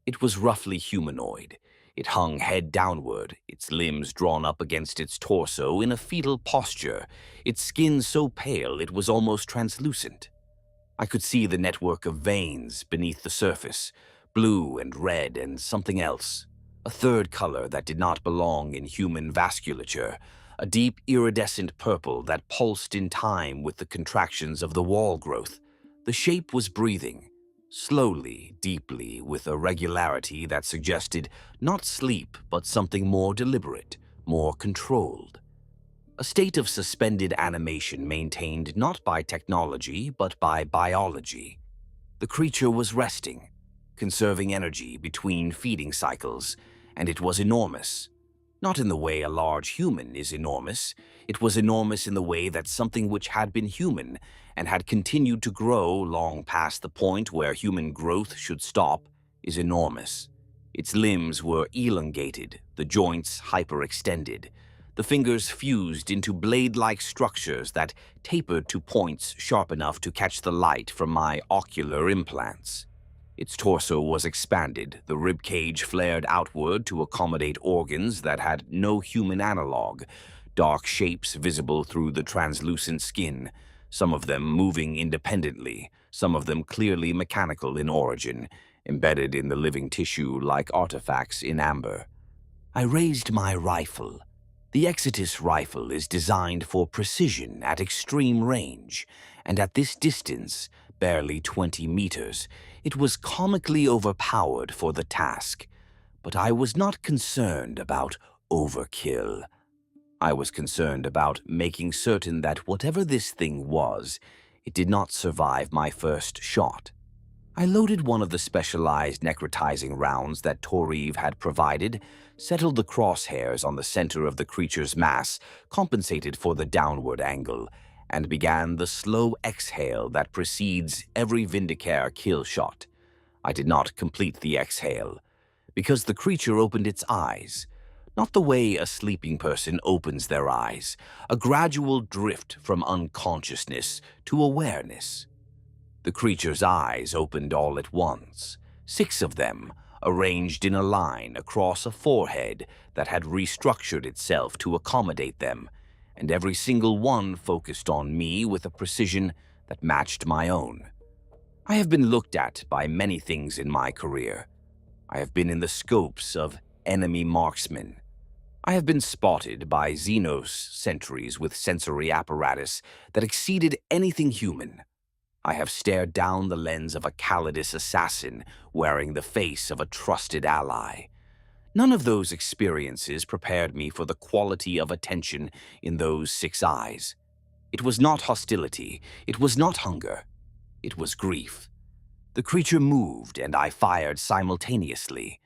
It was roughly humanoid. It hung head downward, its limbs drawn up against its torso in a fetal posture, its skin so pale it was almost translucent. I could see the network of veins beneath the surface, blue and red and something else, a third color that did not belong in human vasculature, a deep iridescent purple that pulsed in time with the contractions of the wall growth. The shape was breathing, slowly, deeply, with a regularity that suggested not sleep, but something more deliberate, more controlled. A state of suspended animation maintained not by technology, but by biology. The creature was resting, conserving energy between feeding cycles, and it was enormous. Not in the way a large human is enormous, it was enormous in the way that something which had been human and had continued to grow long past the point where human growth should stop is enormous. Its limbs were elongated, the joints hyperextended. The fingers fused into blade-like structures that tapered to points sharp enough to catch the light from my ocular implants. Its torso was expanded, the ribcage flared outward to accommodate organs that had no human analog, dark shapes visible through the translucent skin, some of them moving independently, some of them clearly mechanical in origin, embedded in the living tissue like artifacts in amber. I raised my rifle. The Exitus rifle is designed for precision at extreme range, and at this distance, barely 20 meters, it was comically overpowered for the task. But I was not concerned about overkill. I was concerned about making certain that whatever this thing was, it did not survive my first shot. I loaded one of the specialized necrotizing rounds that Toriv had provided, settled the crosshairs on the center of the creature's mass, compensated for the downward angle, and began the slow exhale that precedes every Vindicare kill shot. I did not complete the exhale, because the creature opened its eyes. Not the way a sleeping person opens their eyes, a gradual drift from unconsciousness to awareness. The creature's eyes opened all at once, 6 of them, arranged in a line across a forehead that had restructured itself to accommodate them, and every single one focused on me with a precision that matched my own. I have been looked at by many things in my career. I have been in the scopes of enemy marksmen. I have been spotted by Xenos sentries with sensory apparatus that exceeded anything human. I have stared down the lens of a Callidus assassin wearing the face of a trusted ally. None of those experiences prepared me for the quality of attention in those 6 eyes. It was not hostility, it was not hunger, it was grief. The creature moved, and I fired simultaneously.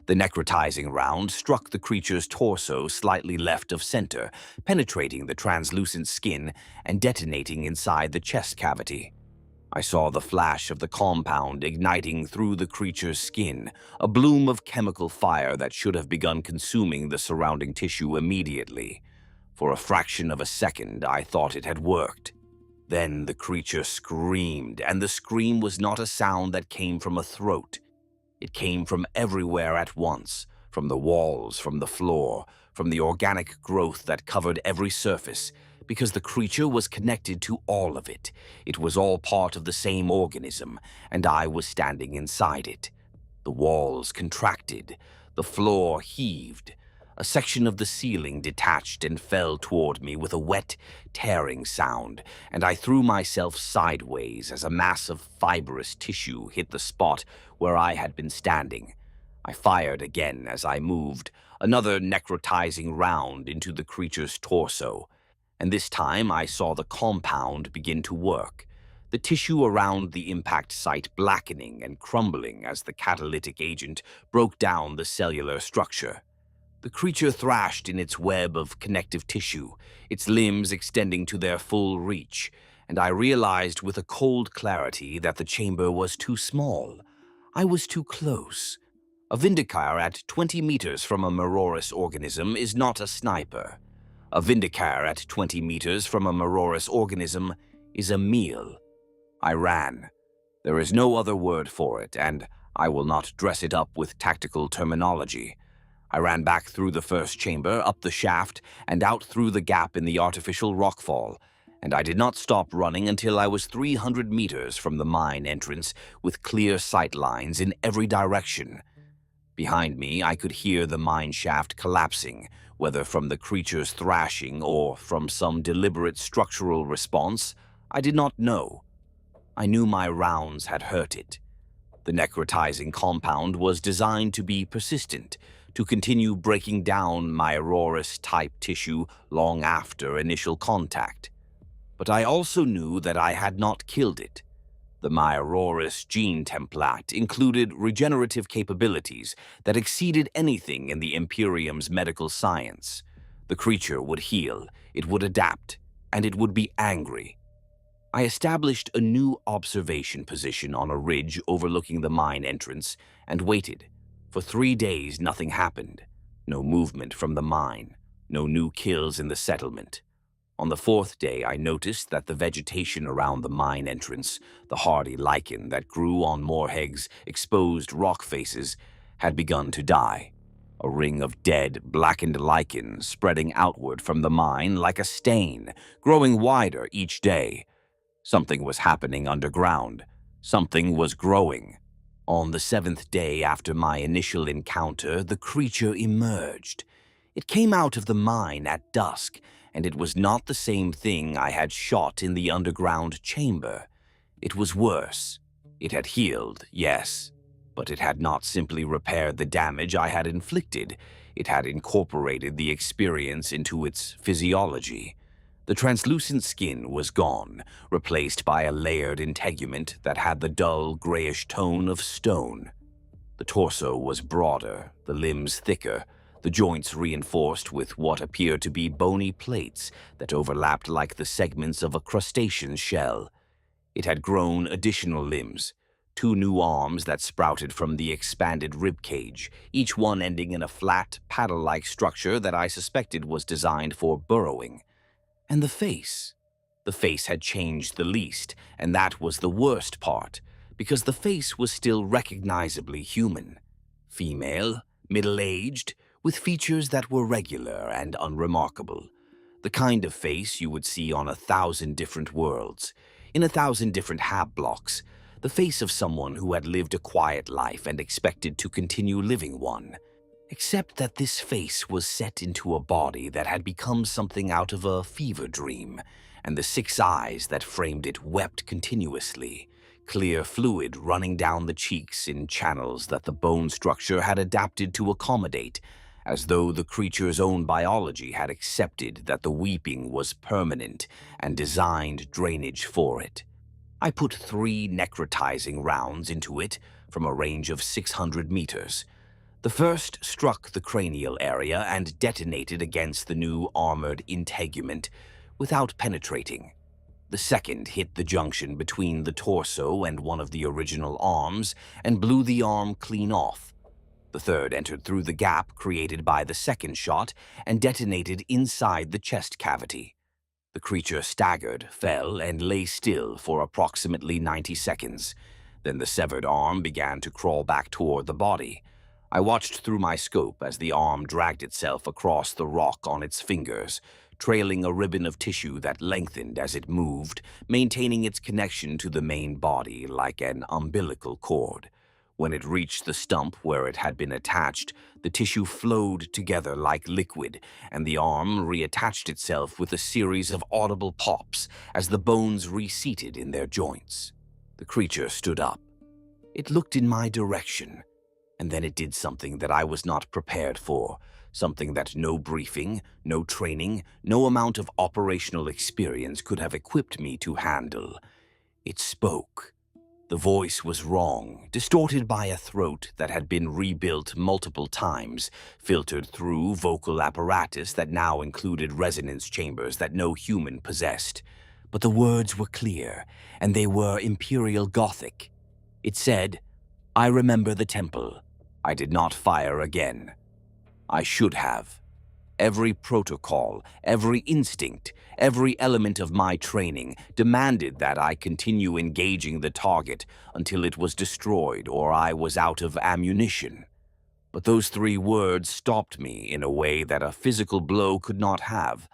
The necrotizing round struck the creature's torso slightly left of center, penetrating the translucent skin and detonating inside the chest cavity. I saw the flash of the compound igniting through the creature's skin, a bloom of chemical fire that should have begun consuming the surrounding tissue immediately. For a fraction of a second, I thought it had worked. Then the creature screamed, and the scream was not a sound that came from a throat. It came from everywhere at once, from the walls, from the floor, from the organic growth that covered every surface, because the creature was connected to all of it. It was all part of the same organism, and I was standing inside it. The walls contracted, the floor heaved. A section of the ceiling detached and fell toward me with a wet, tearing sound, and I threw myself sideways as a mass of fibrous tissue hit the spot where I had been standing. I fired again as I moved, another necrotizing round into the creature's torso, and this time I saw the compound begin to work, the tissue around the impact site blackening and crumbling as the catalytic agent broke down the cellular structure. The creature thrashed in its web of connective tissue, its limbs extending to their full reach, and I realized with a cold clarity that the chamber was too small. I was too close. A Vindicare at 20 meters from a Maerorus organism is not a sniper. A Vindicare at 20 meters from a Maerorus organism is a meal. I ran. There is no other word for it, and I will not dress it up with tactical terminology. I ran back through the first chamber, up the shaft, and out through the gap in the artificial rockfall, and I did not stop running until I was 300 meters from the mine entrance with clear sight lines in every direction. Behind me, I could hear the mine shaft collapsing, whether from the creature's thrashing or from some deliberate structural response, I did not know. I knew my rounds had hurt it. The necrotizing compound was designed to be persistent, to continue breaking down Maerorus-type tissue long after initial contact. But I also knew that I had not killed it. The Maerorus gene template included regenerative capabilities that exceeded anything in the Imperium's medical science. The creature would heal, it would adapt, and it would be angry. I established a new observation position on a ridge overlooking the mine entrance and waited. For 3 days, nothing happened. No movement from the mine, no new kills in the settlement. On the 4th day, I noticed that the vegetation around the mine entrance, the hardy lichen that grew on Morhegg's exposed rock faces, had begun to die. A ring of dead, blackened lichen spreading outward from the mine like a stain, growing wider each day. Something was happening underground. Something was growing. On the 7th day after my initial encounter, the creature emerged. It came out of the mine at dusk, and it was not the same thing I had shot in the underground chamber. It was worse. It had healed, yes, but it had not simply repaired the damage I had inflicted. It had incorporated the experience into its physiology. The translucent skin was gone, replaced by a layered integument that had the dull, grayish tone of stone. The torso was broader, the limbs thicker, the joints reinforced with what appeared to be bony plates that overlapped like the segments of a crustacean shell. It had grown additional limbs, 2 new arms that sprouted from the expanded ribcage, each one ending in a flat, paddle-like structure that I suspected was designed for burrowing. And the face. The face had changed the least, and that was the worst part, because the face was still recognizably human. Female, middle-aged, with features that were regular and unremarkable. The kind of face you would see on 1,000 different worlds, in 1,000 different hab blocks, the face of someone who had lived a quiet life and expected to continue living one. Except that this face was set into a body that had become something out of a fever dream, and the 6 eyes that framed it wept continuously, clear fluid running down the cheeks in channels that the bone structure had adapted to accommodate, as though the creature's own biology had accepted that the weeping was permanent and designed drainage for it. I put 3 necrotizing rounds into it from a range of 600 meters. The first struck the cranial area and detonated against the new armored integument without penetrating. The second hit the junction between the torso and one of the original arms and blew the arm clean off. The third entered through the gap created by the second shot and detonated inside the chest cavity. The creature staggered, fell, and lay still for approximately 90 seconds. Then the severed arm began to crawl back toward the body. I watched through my scope as the arm dragged itself across the rock on its fingers, trailing a ribbon of tissue that lengthened as it moved, maintaining its connection to the main body like an umbilical cord. When it reached the stump where it had been attached, the tissue flowed together like liquid, and the arm reattached itself with a series of audible pops as the bones reseated in their joints. The creature stood up. It looked in my direction. And then it did something that I was not prepared for, something that no briefing, no training, no amount of operational experience could have equipped me to handle. It spoke. The voice was wrong, distorted by a throat that had been rebuilt multiple times, filtered through vocal apparatus that now included resonance chambers that no human possessed. But the words were clear, and they were Imperial Gothic. It said, "I remember the temple. I did not fire again. I should have. Every protocol, every instinct, every element of my training demanded that I continue engaging the target until it was destroyed or I was out of ammunition. But those 3 words stopped me in a way that a physical blow could not have.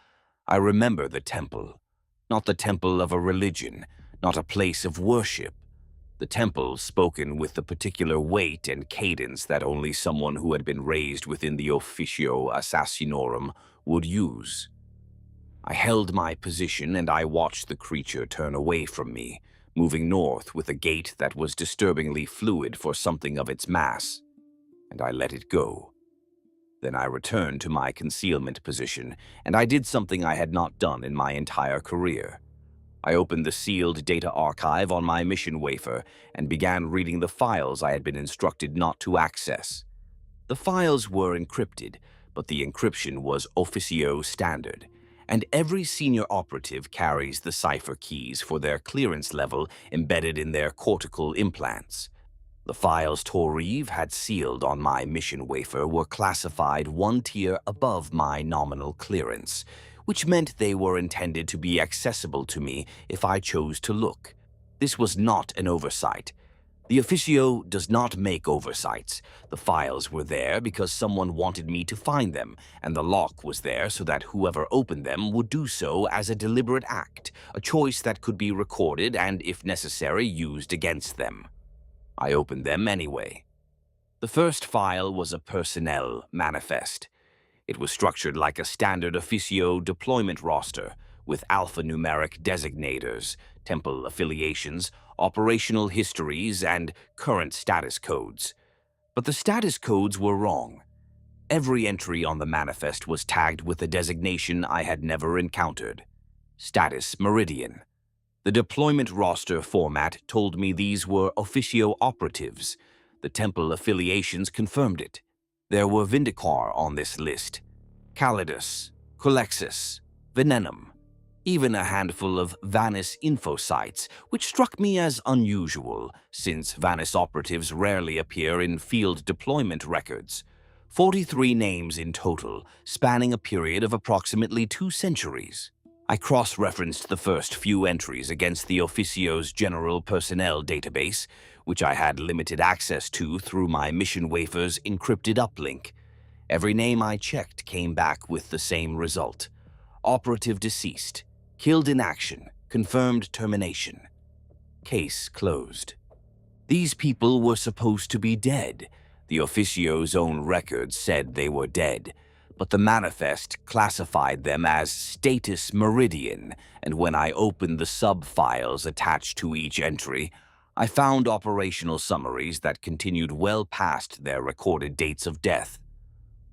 I remember the temple. Not the temple of a religion, not a place of worship. The temple spoken with the particular weight and cadence that only someone who had been raised within the Officio Assassinorum would use. I held my position and I watched the creature turn away from me, moving north with a gait that was disturbingly fluid for something of its mass, and I let it go. Then I returned to my concealment position, and I did something I had not done in my entire career. I opened the sealed data archive on my mission wafer and began reading the files I had been instructed not to access. The files were encrypted, but the encryption was Officio standard, and every senior operative carries the cipher keys for their clearance level embedded in their cortical implants. The files Toriv had sealed on my mission wafer were classified 1 tier above my nominal clearance, which meant they were intended to be accessible to me if I chose to look. This was not an oversight. The Officio does not make oversights. The files were there because someone wanted me to find them, and the lock was there so that whoever opened them would do so as a deliberate act, a choice that could be recorded and, if necessary, used against them. I opened them anyway. The first file was a personnel manifest. It was structured like a standard Officio deployment roster, with alphanumeric designators, temple affiliations, operational histories, and current status codes. But the status codes were wrong. Every entry on the manifest was tagged with a designation I had never encountered. Status Meridian. The deployment roster format told me these were Officio operatives. The temple affiliations confirmed it. There were Vindicare on this list, Callidus, Colexis, Venenum, even a handful of Vanis info sites, which struck me as unusual, since Vanis operatives rarely appear in field deployment records. 43 names in total, spanning a period of approximately 2 centuries. I cross-referenced the first few entries against the Officio's general personnel database, which I had limited access to through my mission wafer's encrypted uplink. Every name I checked came back with the same result. Operative deceased. Killed in action. Confirmed termination. Case closed. These people were supposed to be dead. The Officio's own records said they were dead, but the manifest classified them as status Meridian, and when I opened the sub-files attached to each entry, I found operational summaries that continued well past their recorded dates of death.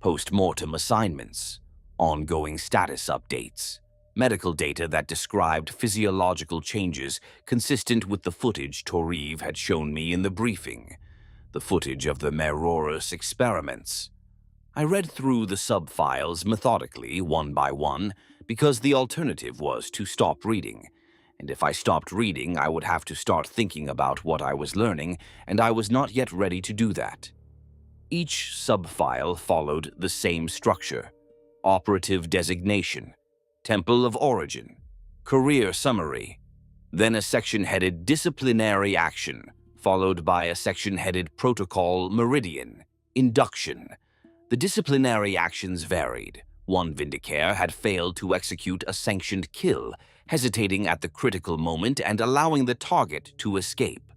Post-mortem assignments, ongoing status updates, medical data that described physiological changes consistent with the footage Toriv had shown me in the briefing, the footage of the Maerorus experiments. I read through the sub-files methodically, one by one, because the alternative was to stop reading. And if I stopped reading, I would have to start thinking about what I was learning, and I was not yet ready to do that. Each sub-file followed the same structure: operative designation, temple of origin, career summary, then a section headed disciplinary action, followed by a section headed Protocol Meridian, induction. The disciplinary actions varied. One Vindicare had failed to execute a sanctioned kill, hesitating at the critical moment and allowing the target to escape.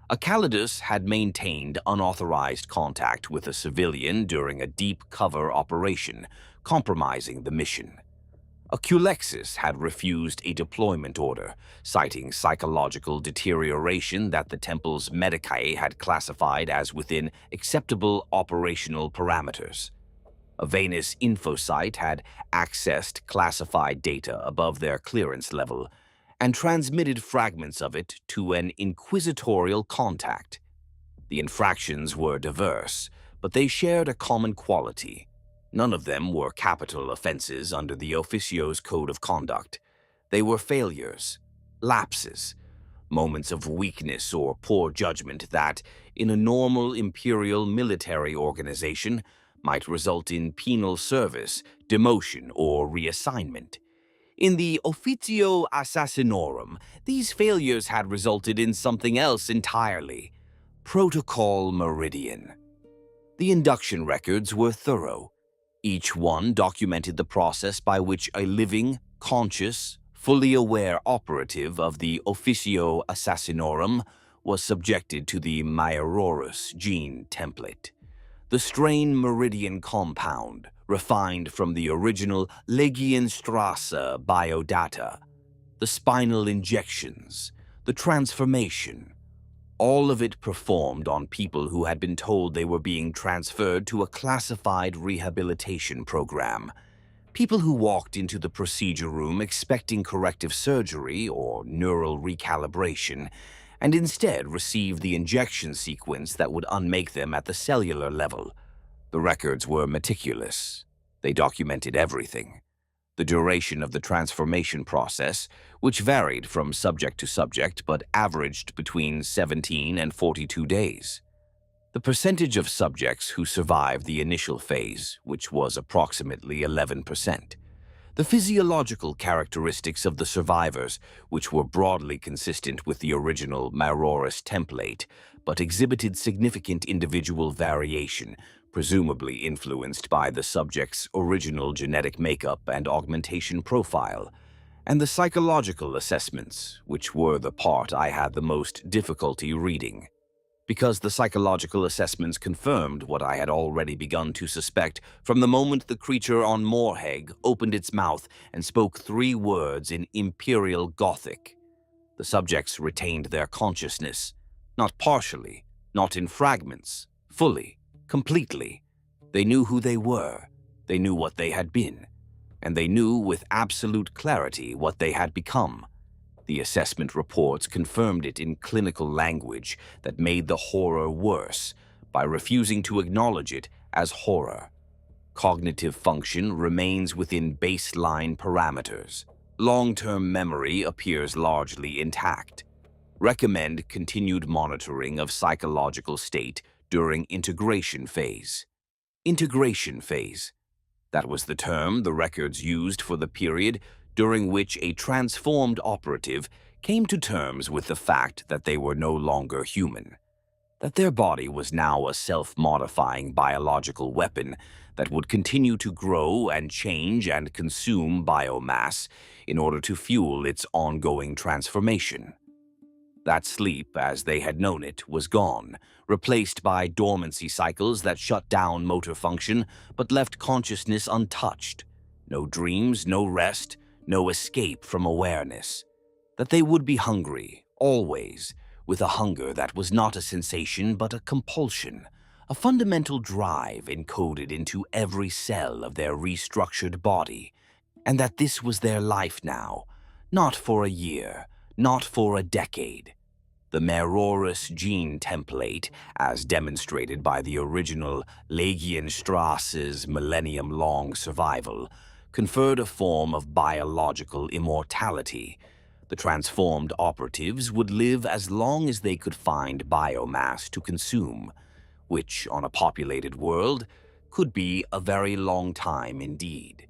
A Callidus had maintained unauthorized contact with a civilian during a deep cover operation, compromising the mission. A Colexis had refused a deployment order, citing psychological deterioration that the temple's medicae had classified as within acceptable operational parameters. A Vanis infosite had accessed classified data above their clearance level and transmitted fragments of it to an inquisitorial contact. The infractions were diverse, but they shared a common quality. None of them were capital offenses under the Officio's code of conduct. They were failures, lapses, moments of weakness or poor judgment that, in a normal Imperial military organization, might result in penal service, demotion, or reassignment. In the Officio Assassinorum, these failures had resulted in something else entirely: Protocol Meridian. The induction records were thorough. Each one documented the process by which a living, conscious, fully aware operative of the Officio Assassinorum was subjected to the Maerorus gene template. The strain Meridian compound, refined from the original Legionstrasse biodata, the spinal injections, the transformation, all of it performed on people who had been told they were being transferred to a classified rehabilitation program. People who walked into the procedure room expecting corrective surgery or neural recalibration, and instead received the injection sequence that would unmake them at the cellular level. The records were meticulous. They documented everything. The duration of the transformation process, which varied from subject to subject but averaged between 17 and 42 days. The percentage of subjects who survived the initial phase, which was approximately 11%. The physiological characteristics of the survivors, which were broadly consistent with the original Maerorus template, but exhibited significant individual variation, presumably influenced by the subject's original genetic makeup and augmentation profile, and the psychological assessments, which were the part I had the most difficulty reading. Because the psychological assessments confirmed what I had already begun to suspect from the moment the creature on Morhegg opened its mouth and spoke 3 words in Imperial Gothic. The subjects retained their consciousness, not partially, not in fragments, fully, completely. They knew who they were, they knew what they had been, and they knew with absolute clarity what they had become. The assessment reports confirmed it in clinical language that made the horror worse by refusing to acknowledge it as horror. Cognitive function remains within baseline parameters. Long-term memory appears largely intact. Recommend continued monitoring of psychological state during integration phase. Integration phase. That was the term the records used for the period during which a transformed operative came to terms with the fact that they were no longer human, that their body was now a self-modifying biological weapon that would continue to grow and change and consume biomass in order to fuel its ongoing transformation. That sleep, as they had known it, was gone, replaced by dormancy cycles that shut down motor function but left consciousness untouched. No dreams, no rest, no escape from awareness. That they would be hungry, always, with a hunger that was not a sensation but a compulsion, a fundamental drive encoded into every cell of their restructured body, and that this was their life now, not for a year, not for a decade. The Maerorus gene template, as demonstrated by the original Legionstrasse's millennium-long survival, conferred a form of biological immortality. The transformed operatives would live as long as they could find biomass to consume, which, on a populated world, could be a very long time indeed.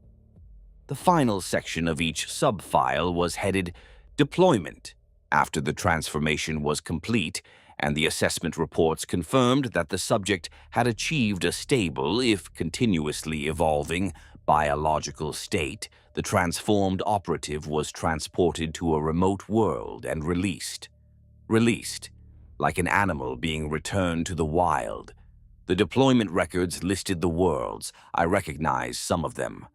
The final section of each sub-file was headed Deployment, after the transformation was complete, and the assessment reports confirmed that the subject had achieved a stable, if continuously evolving, biological state. The transformed operative was transported to a remote world and released. Released, like an animal being returned to the wild. The deployment records listed the worlds. I recognized some of them.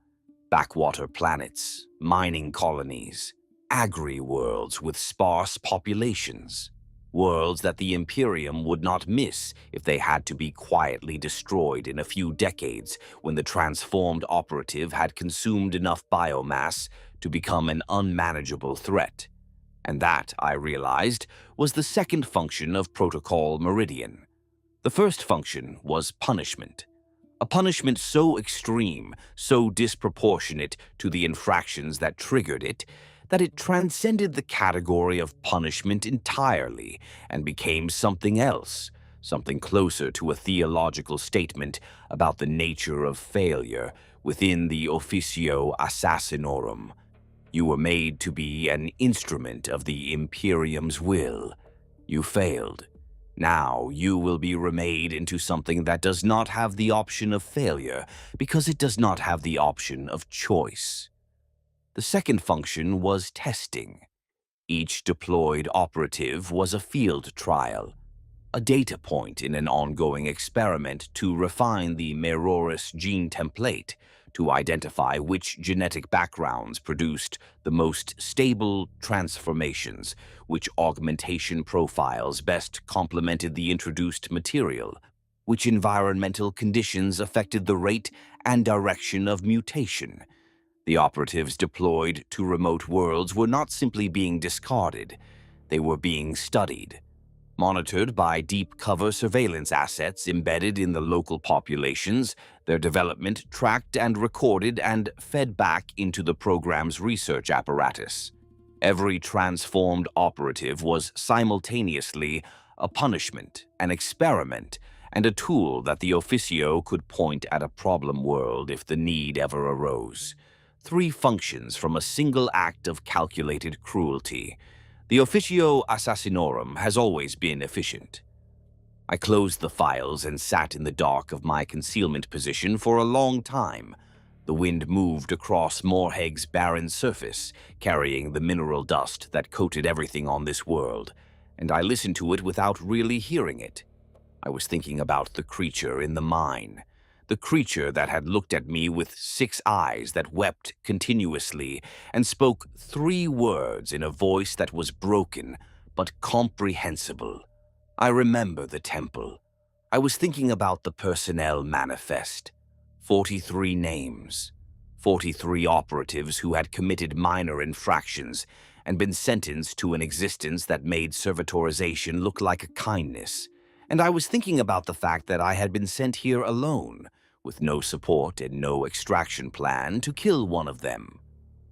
Backwater planets, mining colonies, agri-worlds with sparse populations. Worlds that the Imperium would not miss if they had to be quietly destroyed in a few decades when the transformed operative had consumed enough biomass to become an unmanageable threat. And that, I realized, was the second function of Protocol Meridian. The first function was punishment. A punishment so extreme, so disproportionate to the infractions that triggered it, that it transcended the category of punishment entirely and became something else, something closer to a theological statement about the nature of failure within the Officio Assassinorum. You were made to be an instrument of the Imperium's will. You failed. Now you will be remade into something that does not have the option of failure because it does not have the option of choice. The second function was testing. Each deployed operative was a field trial, a data point in an ongoing experiment to refine the Maerorus gene template to identify which genetic backgrounds produced the most stable transformations, which augmentation profiles best complemented the introduced material, which environmental conditions affected the rate and direction of mutation. The operatives deployed to remote worlds were not simply being discarded, they were being studied, monitored by deep cover surveillance assets embedded in the local populations, their development tracked and recorded and fed back into the program's research apparatus. Every transformed operative was simultaneously a punishment, an experiment, and a tool that the Officio could point at a problem world if the need ever arose. Three functions from a single act of calculated cruelty. The Officio Assassinorum has always been efficient. I closed the files and sat in the dark of my concealment position for a long time. The wind moved across Morhegg's barren surface, carrying the mineral dust that coated everything on this world, and I listened to it without really hearing it. I was thinking about the creature in the mine. The creature that had looked at me with 6 eyes that wept continuously and spoke 3 words in a voice that was broken but comprehensible. I remember the temple. I was thinking about the personnel manifest. 43 names. 43 operatives who had committed minor infractions and been sentenced to an existence that made servitorization look like a kindness. And I was thinking about the fact that I had been sent here alone, with no support and no extraction plan, to kill one of them.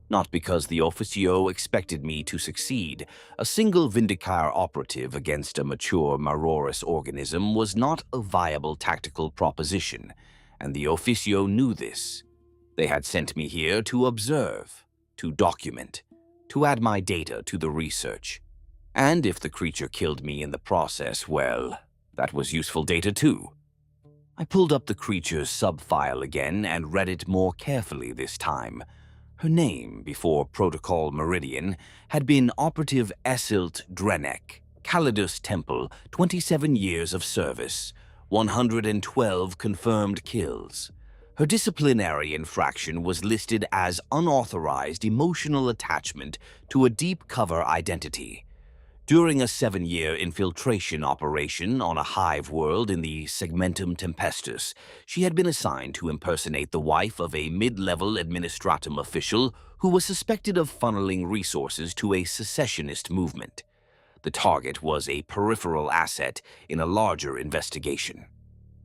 Not because the Officio expected me to succeed. A single Vindicare operative against a mature Maerorus organism was not a viable tactical proposition, and the Officio knew this. They had sent me here to observe, to document, to add my data to the research. And if the creature killed me in the process, well, that was useful data too. I pulled up the creature's sub-file again and read it more carefully this time. Her name, before Protocol Meridian, had been Operative Esilt Drenek, Callidus Temple, 27 years of service, 112 confirmed kills. Her disciplinary infraction was listed as unauthorized emotional attachment to a deep cover identity. During a 7-year infiltration operation on a hive world in the Segmentum Tempestus, she had been assigned to impersonate the wife of a mid-level administratum official who was suspected of funneling resources to a secessionist movement. The target was a peripheral asset in a larger investigation.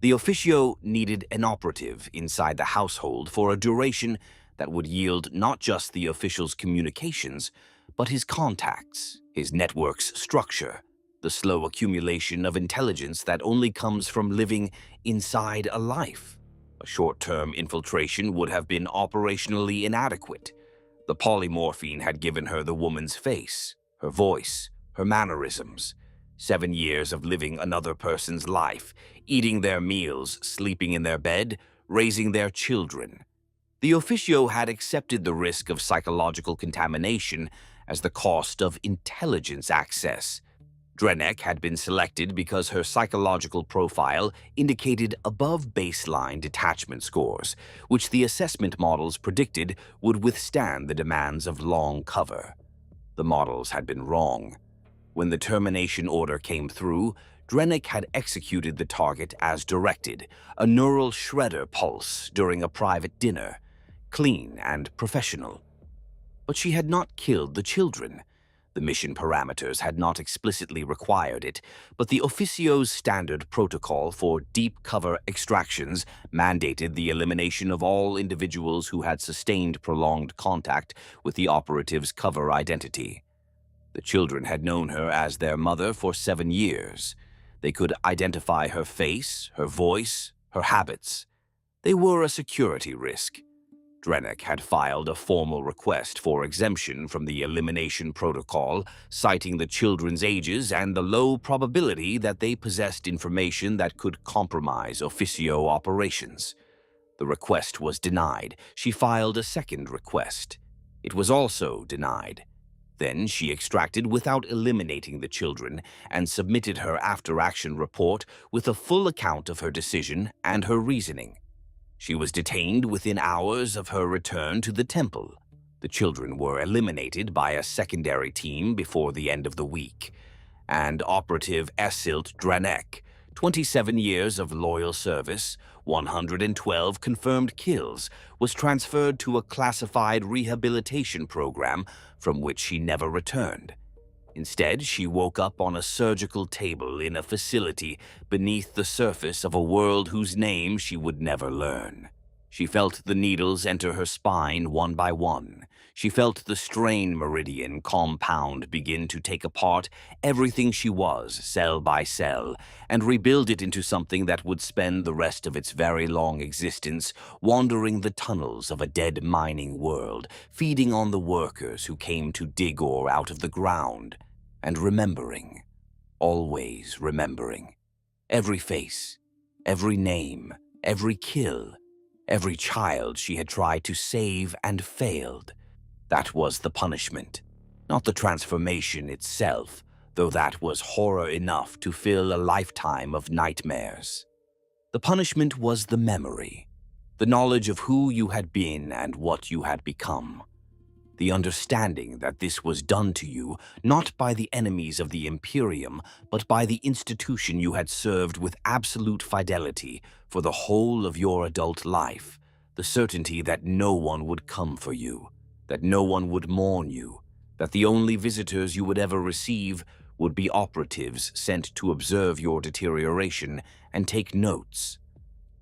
The Officio needed an operative inside the household for a duration that would yield not just the official's communications, but his contacts, his network's structure, the slow accumulation of intelligence that only comes from living inside a life. A short-term infiltration would have been operationally inadequate. The polymorphine had given her the woman's face, her voice, her mannerisms. 7 years of living another person's life, eating their meals, sleeping in their bed, raising their children. The Officio had accepted the risk of psychological contamination as the cost of intelligence access. Drenek had been selected because her psychological profile indicated above baseline detachment scores, which the assessment models predicted would withstand the demands of long cover. The models had been wrong. When the termination order came through, Drenek had executed the target as directed, a neural shredder pulse during a private dinner, clean and professional. But she had not killed the children. The mission parameters had not explicitly required it, but the Officio's standard protocol for deep cover extractions mandated the elimination of all individuals who had sustained prolonged contact with the operative's cover identity. The children had known her as their mother for 7 years. They could identify her face, her voice, her habits. They were a security risk. Drennick had filed a formal request for exemption from the elimination protocol, citing the children's ages and the low probability that they possessed information that could compromise Officio operations. The request was denied. She filed a second request. It was also denied. Then she extracted without eliminating the children and submitted her after-action report with a full account of her decision and her reasoning. She was detained within hours of her return to the temple. The children were eliminated by a secondary team before the end of the week, and Operative Essilt Dranek, 27 years of loyal service, 112 confirmed kills, was transferred to a classified rehabilitation program from which she never returned. Instead, she woke up on a surgical table in a facility beneath the surface of a world whose name she would never learn. She felt the needles enter her spine one by one. She felt the strain meridian compound begin to take apart everything she was, cell by cell, and rebuild it into something that would spend the rest of its very long existence wandering the tunnels of a dead mining world, feeding on the workers who came to dig ore out of the ground, and remembering, always remembering, every face, every name, every kill, every child she had tried to save and failed. That was the punishment, not the transformation itself, though that was horror enough to fill a lifetime of nightmares. The punishment was the memory, the knowledge of who you had been and what you had become. The understanding that this was done to you not by the enemies of the Imperium, but by the institution you had served with absolute fidelity for the whole of your adult life, the certainty that no one would come for you, that no one would mourn you, that the only visitors you would ever receive would be operatives sent to observe your deterioration and take notes.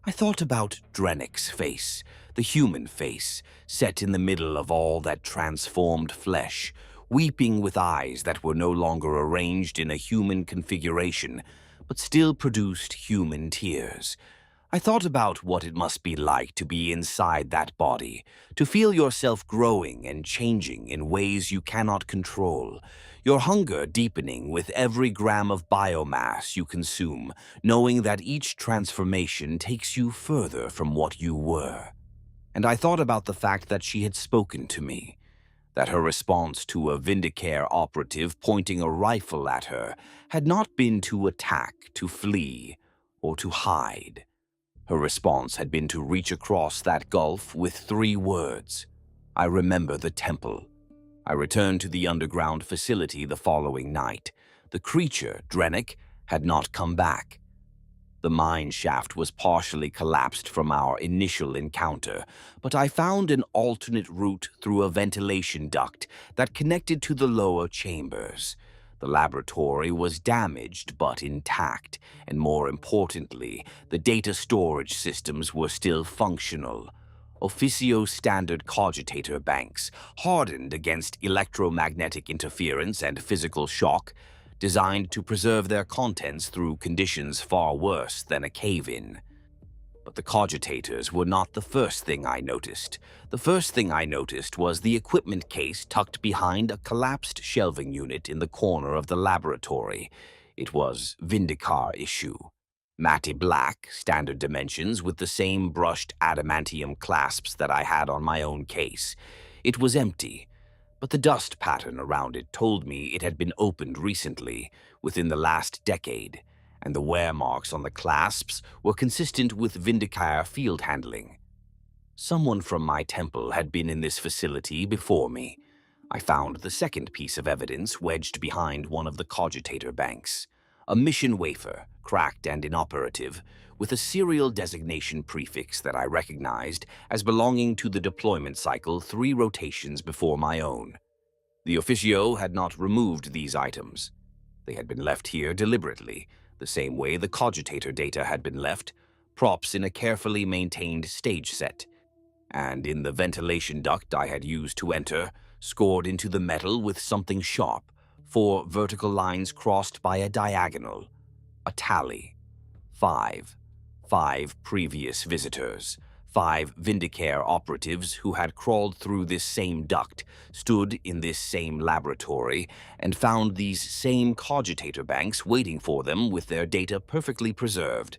I thought about Drennick's face, the human face, set in the middle of all that transformed flesh, weeping with eyes that were no longer arranged in a human configuration, but still produced human tears. I thought about what it must be like to be inside that body, to feel yourself growing and changing in ways you cannot control, your hunger deepening with every gram of biomass you consume, knowing that each transformation takes you further from what you were. And I thought about the fact that she had spoken to me, that her response to a Vindicare operative pointing a rifle at her had not been to attack, to flee, or to hide. Her response had been to reach across that gulf with 3 words: I remember the temple. I returned to the underground facility the following night. The creature, Drennick, had not come back. The mine shaft was partially collapsed from our initial encounter, but I found an alternate route through a ventilation duct that connected to the lower chambers. The laboratory was damaged but intact, and more importantly, the data storage systems were still functional. Officio standard cogitator banks, hardened against electromagnetic interference and physical shock, designed to preserve their contents through conditions far worse than a cave-in. But the cogitators were not the first thing I noticed. The first thing I noticed was the equipment case tucked behind a collapsed shelving unit in the corner of the laboratory. It was Vindicare issue. Matte black, standard dimensions with the same brushed adamantium clasps that I had on my own case. It was empty, but the dust pattern around it told me it had been opened recently, within the last decade, and the wear marks on the clasps were consistent with Vindicare field handling. Someone from my temple had been in this facility before me. I found the second piece of evidence wedged behind one of the cogitator banks. A mission wafer, cracked and inoperative, with a serial designation prefix that I recognized as belonging to the deployment cycle 3 rotations before my own. The Officio had not removed these items. They had been left here deliberately, the same way the cogitator data had been left, props in a carefully maintained stage set. And in the ventilation duct I had used to enter, scored into the metal with something sharp, 4 vertical lines crossed by a diagonal. A tally. 5. 5 previous visitors. 5 Vindicare operatives who had crawled through this same duct, stood in this same laboratory, and found these same cogitator banks waiting for them with their data perfectly preserved.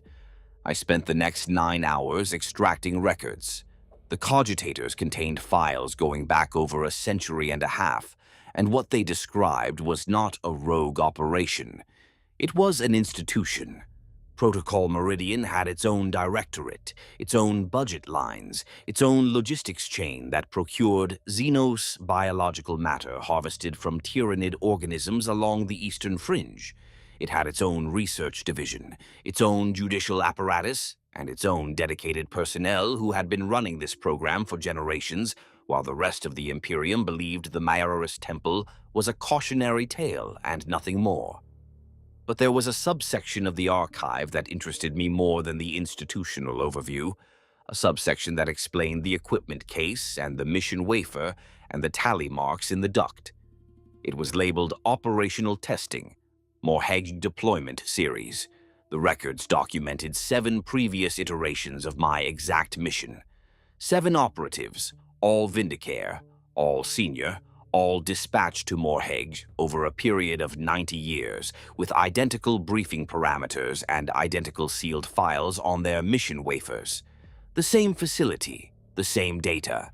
I spent the next 9 hours extracting records. The cogitators contained files going back over a century and a half, and what they described was not a rogue operation. It was an institution. Protocol Meridian had its own directorate, its own budget lines, its own logistics chain that procured xenos biological matter harvested from Tyranid organisms along the eastern fringe. It had its own research division, its own judicial apparatus, and its own dedicated personnel who had been running this program for generations, while the rest of the Imperium believed the Maerorus Temple was a cautionary tale and nothing more. But there was a subsection of the archive that interested me more than the institutional overview, a subsection that explained the equipment case and the mission wafer and the tally marks in the duct. It was labeled Operational Testing, Morhegg Deployment Series. The records documented 7 previous iterations of my exact mission. 7 operatives, all Vindicare, all senior, all dispatched to Morhegg over a period of 90 years, with identical briefing parameters and identical sealed files on their mission wafers. The same facility, the same data,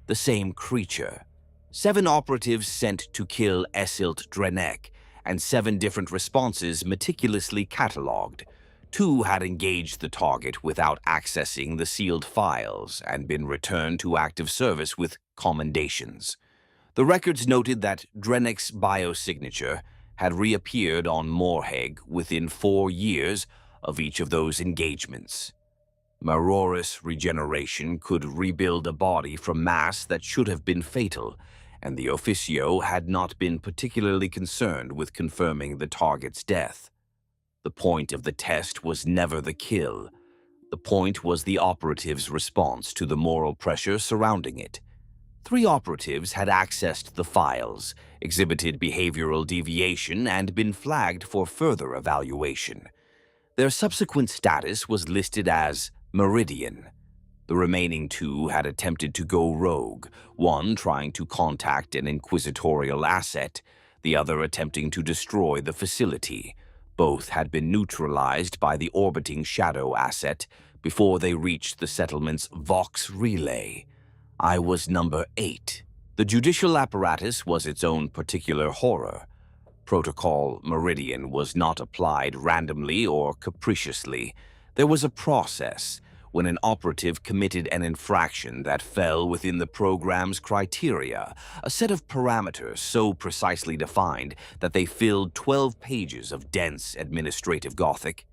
the same creature. 7 operatives sent to kill Esilt Drenek, and 7 different responses meticulously catalogued. 2 had engaged the target without accessing the sealed files and been returned to active service with commendations. The records noted that Drenek's biosignature had reappeared on Morhegg within 4 years of each of those engagements. Maerorus regeneration could rebuild a body from mass that should have been fatal, and the Officio had not been particularly concerned with confirming the target's death. The point of the test was never the kill. The point was the operative's response to the moral pressure surrounding it. 3 operatives had accessed the files, exhibited behavioral deviation, and been flagged for further evaluation. Their subsequent status was listed as Meridian. The remaining 2 had attempted to go rogue, one trying to contact an inquisitorial asset, the other attempting to destroy the facility. Both had been neutralized by the orbiting shadow asset before they reached the settlement's Vox relay. I was number 8. The judicial apparatus was its own particular horror. Protocol Meridian was not applied randomly or capriciously. There was a process. When an operative committed an infraction that fell within the program's criteria, a set of parameters so precisely defined that they filled 12 pages of dense administrative Gothic.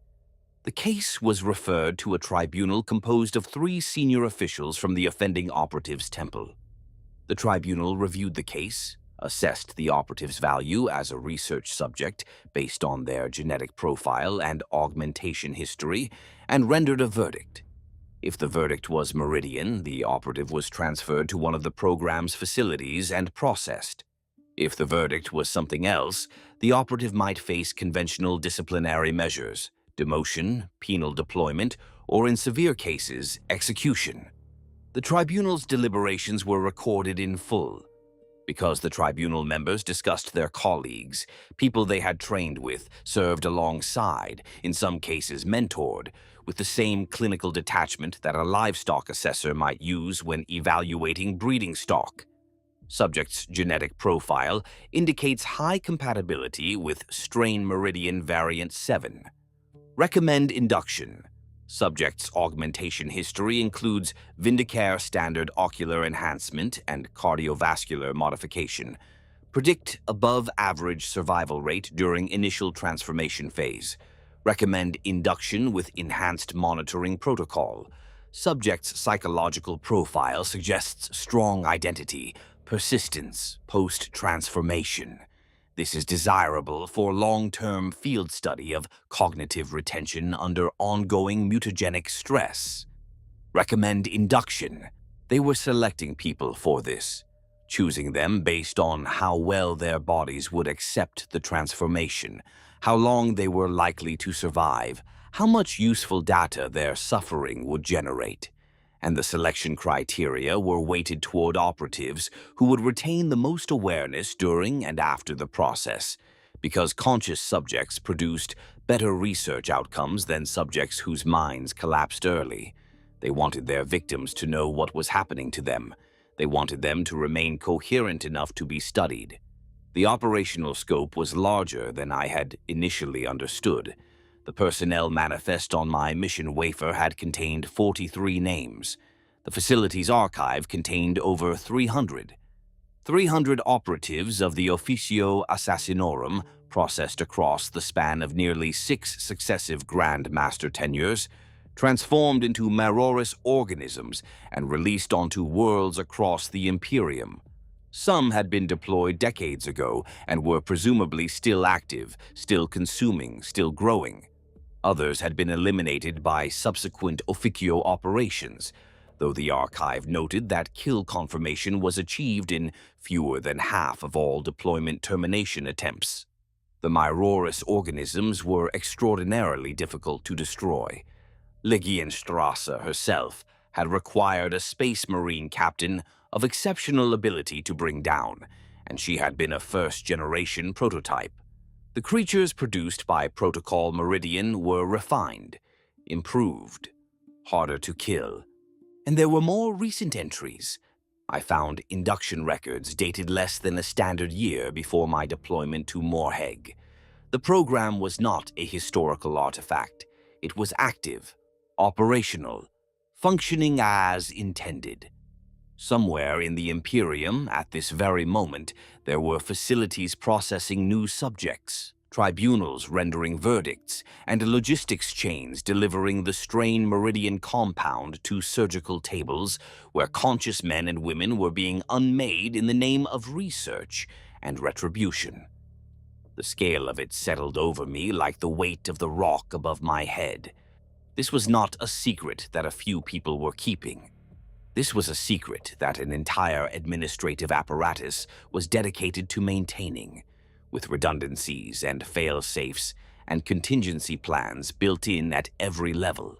The case was referred to a tribunal composed of 3 senior officials from the offending operative's temple. The tribunal reviewed the case, assessed the operative's value as a research subject based on their genetic profile and augmentation history, and rendered a verdict. If the verdict was Meridian, the operative was transferred to one of the program's facilities and processed. If the verdict was something else, the operative might face conventional disciplinary measures, demotion, penal deployment, or in severe cases, execution. The tribunal's deliberations were recorded in full. Because the tribunal members discussed their colleagues, people they had trained with, served alongside, in some cases mentored, with the same clinical detachment that a livestock assessor might use when evaluating breeding stock. Subject's genetic profile indicates high compatibility with strain Meridian variant 7. Recommend induction. Subject's augmentation history includes Vindicare standard ocular enhancement and cardiovascular modification. Predict above-average survival rate during initial transformation phase. Recommend induction with enhanced monitoring protocol. Subject's psychological profile suggests strong identity, persistence, post-transformation. This is desirable for long-term field study of cognitive retention under ongoing mutagenic stress. Recommend induction. They were selecting people for this, choosing them based on how well their bodies would accept the transformation, how long they were likely to survive, how much useful data their suffering would generate. and the selection criteria were weighted toward operatives who would retain the most awareness during and after the process, because conscious subjects produced better research outcomes than subjects whose minds collapsed early. They wanted their victims to know what was happening to them. They wanted them to remain coherent enough to be studied. The operational scope was larger than I had initially understood. The personnel manifest on my mission wafer had contained 43 names. The facility's archive contained over 300. 300 operatives of the Officio Assassinorum processed across the span of nearly 6 successive Grand Master tenures, transformed into Maerorus organisms and released onto worlds across the Imperium. Some had been deployed decades ago and were presumably still active, still consuming, still growing. Others had been eliminated by subsequent Officio operations, though the archive noted that kill confirmation was achieved in fewer than half of all deployment termination attempts. The Maerorus organisms were extraordinarily difficult to destroy. Legienstrasse herself had required a space marine captain of exceptional ability to bring down, and she had been a first-generation prototype. The creatures produced by Protocol Meridian were refined, improved, harder to kill. And there were more recent entries. I found induction records dated less than a standard year before my deployment to Morhegg. The program was not a historical artifact. It was active, operational, functioning as intended. Somewhere in the Imperium, at this very moment, there were facilities processing new subjects, tribunals rendering verdicts, and logistics chains delivering the strain Meridian compound to surgical tables where conscious men and women were being unmade in the name of research and retribution. The scale of it settled over me like the weight of the rock above my head. This was not a secret that a few people were keeping. This was a secret that an entire administrative apparatus was dedicated to maintaining, with redundancies and fail-safes and contingency plans built in at every level.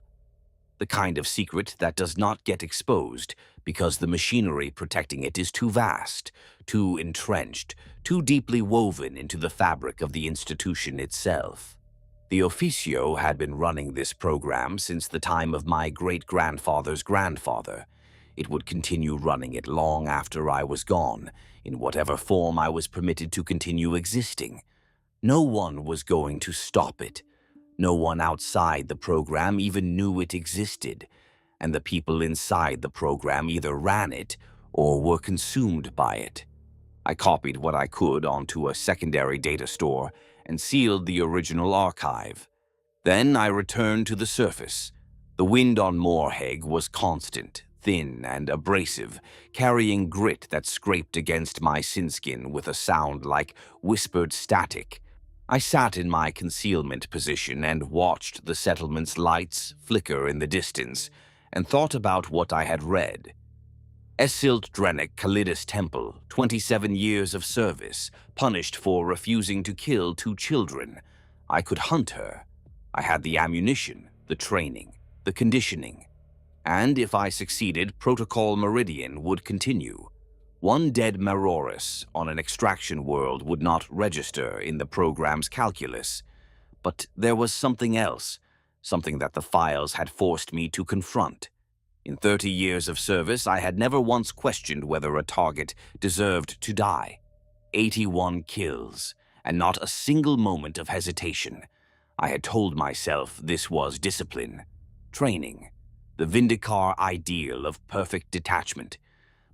The kind of secret that does not get exposed because the machinery protecting it is too vast, too entrenched, too deeply woven into the fabric of the institution itself. The Officio had been running this program since the time of my great-grandfather's grandfather. It would continue running it long after I was gone, in whatever form I was permitted to continue existing. No one was going to stop it. No one outside the program even knew it existed, and the people inside the program either ran it or were consumed by it. I copied what I could onto a secondary data store and sealed the original archive. Then I returned to the surface. The wind on Morhegg was constant, thin and abrasive, carrying grit that scraped against my skin with a sound like whispered static. I sat in my concealment position and watched the settlement's lights flicker in the distance, and thought about what I had read. Esilt Drennick Callidus Temple, 27 years of service, punished for refusing to kill 2 children. I could hunt her. I had the ammunition, the training, the conditioning. And if I succeeded, Protocol Meridian would continue. One dead Maerorus on an extraction world would not register in the program's calculus. But there was something else, something that the files had forced me to confront. In 30 years of service, I had never once questioned whether a target deserved to die. 81 kills, and not a single moment of hesitation. I had told myself this was discipline, training, the Vindicare ideal of perfect detachment.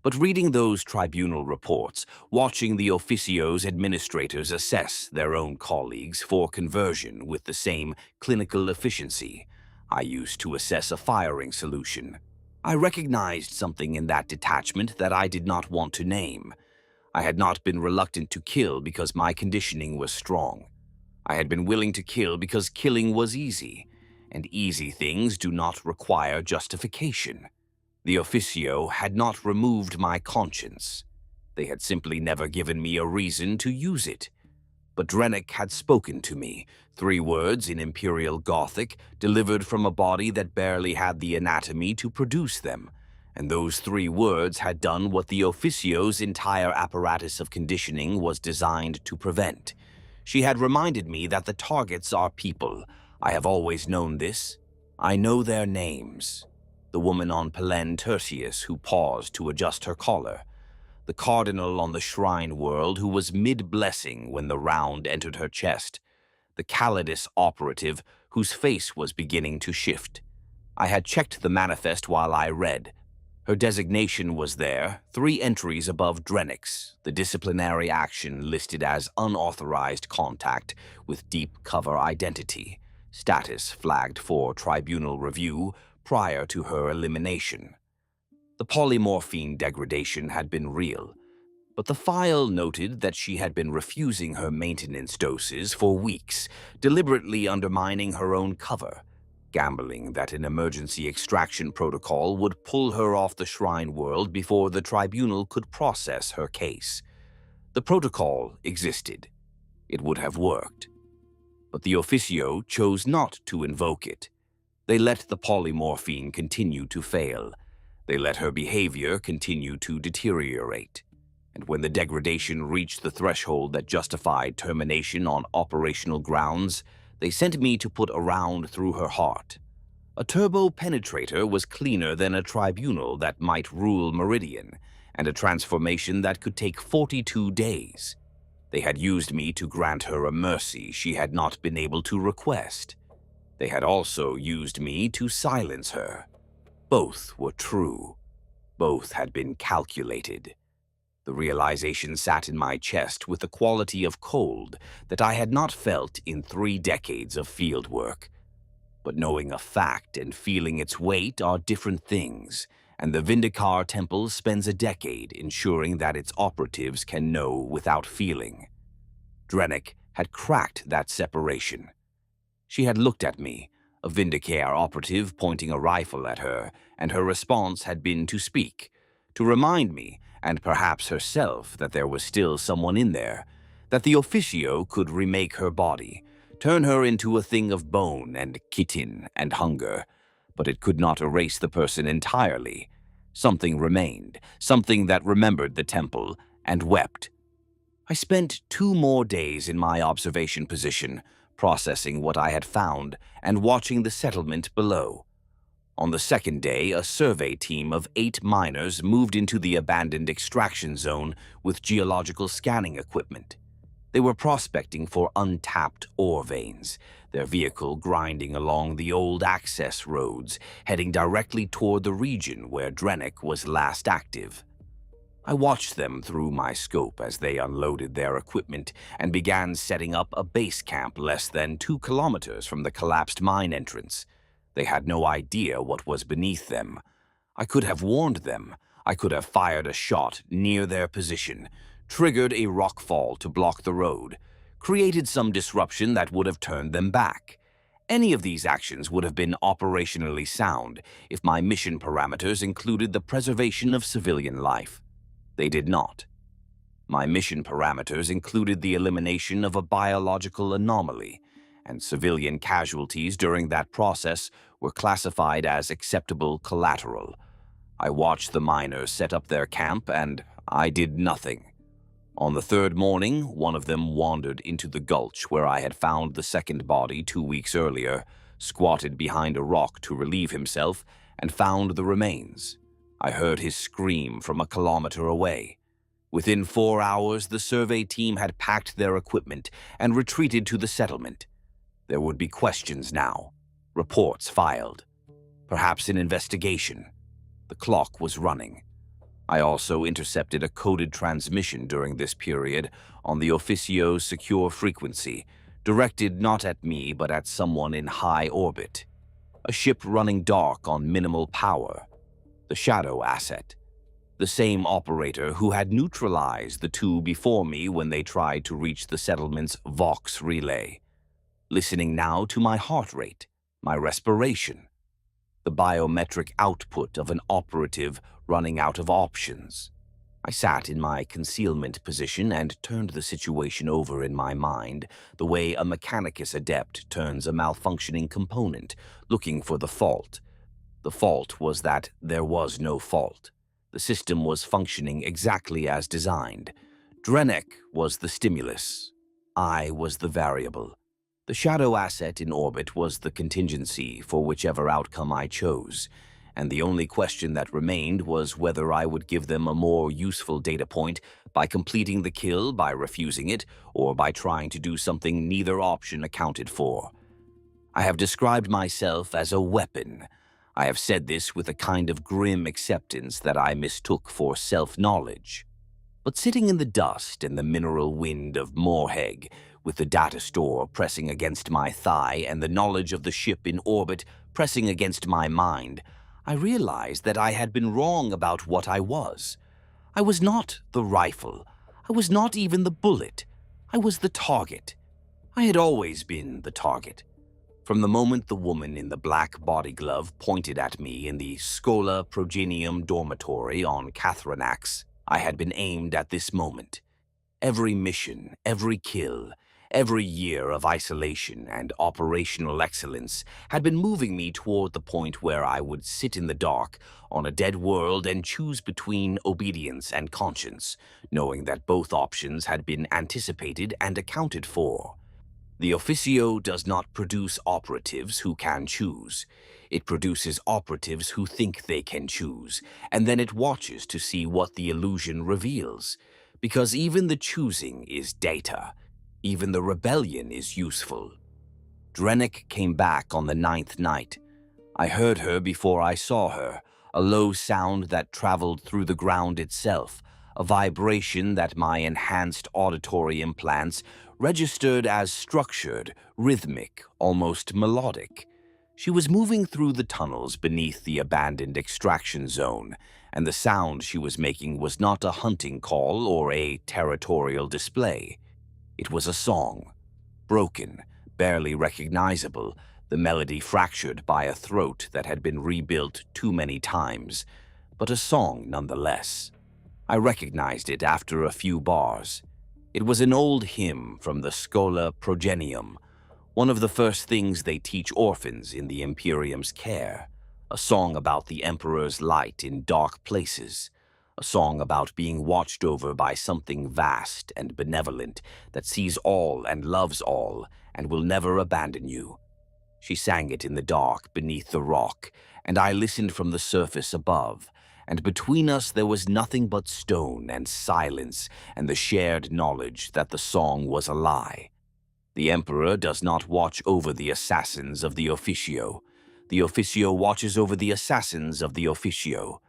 But reading those tribunal reports, watching the Officio's administrators assess their own colleagues for conversion with the same clinical efficiency I used to assess a firing solution, I recognized something in that detachment that I did not want to name. I had not been reluctant to kill because my conditioning was strong. I had been willing to kill because killing was easy, and easy things do not require justification. The Officio had not removed my conscience. They had simply never given me a reason to use it. But Drennick had spoken to me, 3 words in Imperial Gothic, delivered from a body that barely had the anatomy to produce them. And those 3 words had done what the Officio's entire apparatus of conditioning was designed to prevent. She had reminded me that the targets are people. I have always known this. I know their names. The woman on Pelen Tertius who paused to adjust her collar. The cardinal on the shrine world who was mid-blessing when the round entered her chest. The Callidus operative whose face was beginning to shift. I had checked the manifest while I read. Her designation was there, 3 entries above Drenix, the disciplinary action listed as unauthorized contact with deep cover identity, status flagged for tribunal review prior to her elimination. The polymorphine degradation had been real, but the file noted that she had been refusing her maintenance doses for weeks, deliberately undermining her own cover, gambling that an emergency extraction protocol would pull her off the shrine world before the tribunal could process her case. The protocol existed. It would have worked. But the Officio chose not to invoke it. They let the polymorphine continue to fail. They let her behavior continue to deteriorate. And when the degradation reached the threshold that justified termination on operational grounds, they sent me to put a round through her heart. A turbo penetrator was cleaner than a tribunal that might rule Meridian, and a transformation that could take 42 days. They had used me to grant her a mercy she had not been able to request. They had also used me to silence her. Both were true. Both had been calculated. The realization sat in my chest with the quality of cold that I had not felt in 3 decades of field work. But knowing a fact and feeling its weight are different things, and the Vindicare Temple spends a decade ensuring that its operatives can know without feeling. Drenix had cracked that separation. She had looked at me, a Vindicare operative pointing a rifle at her, and her response had been to speak, to remind me, and perhaps herself, that there was still someone in there, that the Officio could remake her body, turn her into a thing of bone and chitin and hunger, but it could not erase the person entirely. Something remained, something that remembered the temple and wept. I spent 2 more days in my observation position, processing what I had found and watching the settlement below. On the 2nd day, a survey team of 8 miners moved into the abandoned extraction zone with geological scanning equipment. They were prospecting for untapped ore veins, their vehicle grinding along the old access roads, heading directly toward the region where Drenix was last active. I watched them through my scope as they unloaded their equipment and began setting up a base camp less than 2 kilometers from the collapsed mine entrance. They had no idea what was beneath them. I could have warned them. I could have fired a shot near their position, triggered a rockfall to block the road, created some disruption that would have turned them back. Any of these actions would have been operationally sound if my mission parameters included the preservation of civilian life. They did not. My mission parameters included the elimination of a biological anomaly, and civilian casualties during that process were classified as acceptable collateral. I watched the miners set up their camp, and I did nothing. On the 3rd morning, one of them wandered into the gulch where I had found the 2nd body 2 weeks earlier, squatted behind a rock to relieve himself, and found the remains. I heard his scream from a kilometer away. Within 4 hours, the survey team had packed their equipment and retreated to the settlement. There would be questions now, reports filed, perhaps an investigation. The clock was running. I also intercepted a coded transmission during this period on the Officio's secure frequency, directed not at me but at someone in high orbit. A ship running dark on minimal power. The shadow asset. The same operator who had neutralized the 2 before me when they tried to reach the settlement's Vox relay. Listening now to my heart rate, my respiration. The biometric output of an operative running out of options. I sat in my concealment position and turned the situation over in my mind, the way a Mechanicus adept turns a malfunctioning component, looking for the fault. The fault was that there was no fault. The system was functioning exactly as designed. Drennek was the stimulus. I was the variable. The shadow asset in orbit was the contingency for whichever outcome I chose, and the only question that remained was whether I would give them a more useful data point by completing the kill, by refusing it, or by trying to do something neither option accounted for. I have described myself as a weapon. I have said this with a kind of grim acceptance that I mistook for self-knowledge. But sitting in the dust and the mineral wind of Morhegg, with the data store pressing against my thigh and the knowledge of the ship in orbit pressing against my mind, I realized that I had been wrong about what I was. I was not the rifle. I was not even the bullet. I was the target. I had always been the target. From the moment the woman in the black body glove pointed at me in the Schola Progenium dormitory on Catheranax, I had been aimed at this moment. Every mission, every kill, every year of isolation and operational excellence had been moving me toward the point where I would sit in the dark on a dead world and choose between obedience and conscience, knowing that both options had been anticipated and accounted for. The Officio does not produce operatives who can choose. It produces operatives who think they can choose, and then it watches to see what the illusion reveals. Because even the choosing is data. Even the rebellion is useful. Drennek came back on the 9th night. I heard her before I saw her, a low sound that traveled through the ground itself, a vibration that my enhanced auditory implants registered as structured, rhythmic, almost melodic. She was moving through the tunnels beneath the abandoned extraction zone, and the sound she was making was not a hunting call or a territorial display. It was a song, broken, barely recognizable, the melody fractured by a throat that had been rebuilt too many times, but a song nonetheless. I recognized it after a few bars. It was an old hymn from the Schola Progenium, one of the first things they teach orphans in the Imperium's care, a song about the Emperor's light in dark places, a song about being watched over by something vast and benevolent that sees all and loves all and will never abandon you. She sang it in the dark beneath the rock, and I listened from the surface above, and between us there was nothing but stone and silence and the shared knowledge that the song was a lie. The Emperor does not watch over the assassins of the Officio. The Officio watches over the assassins of the Officio.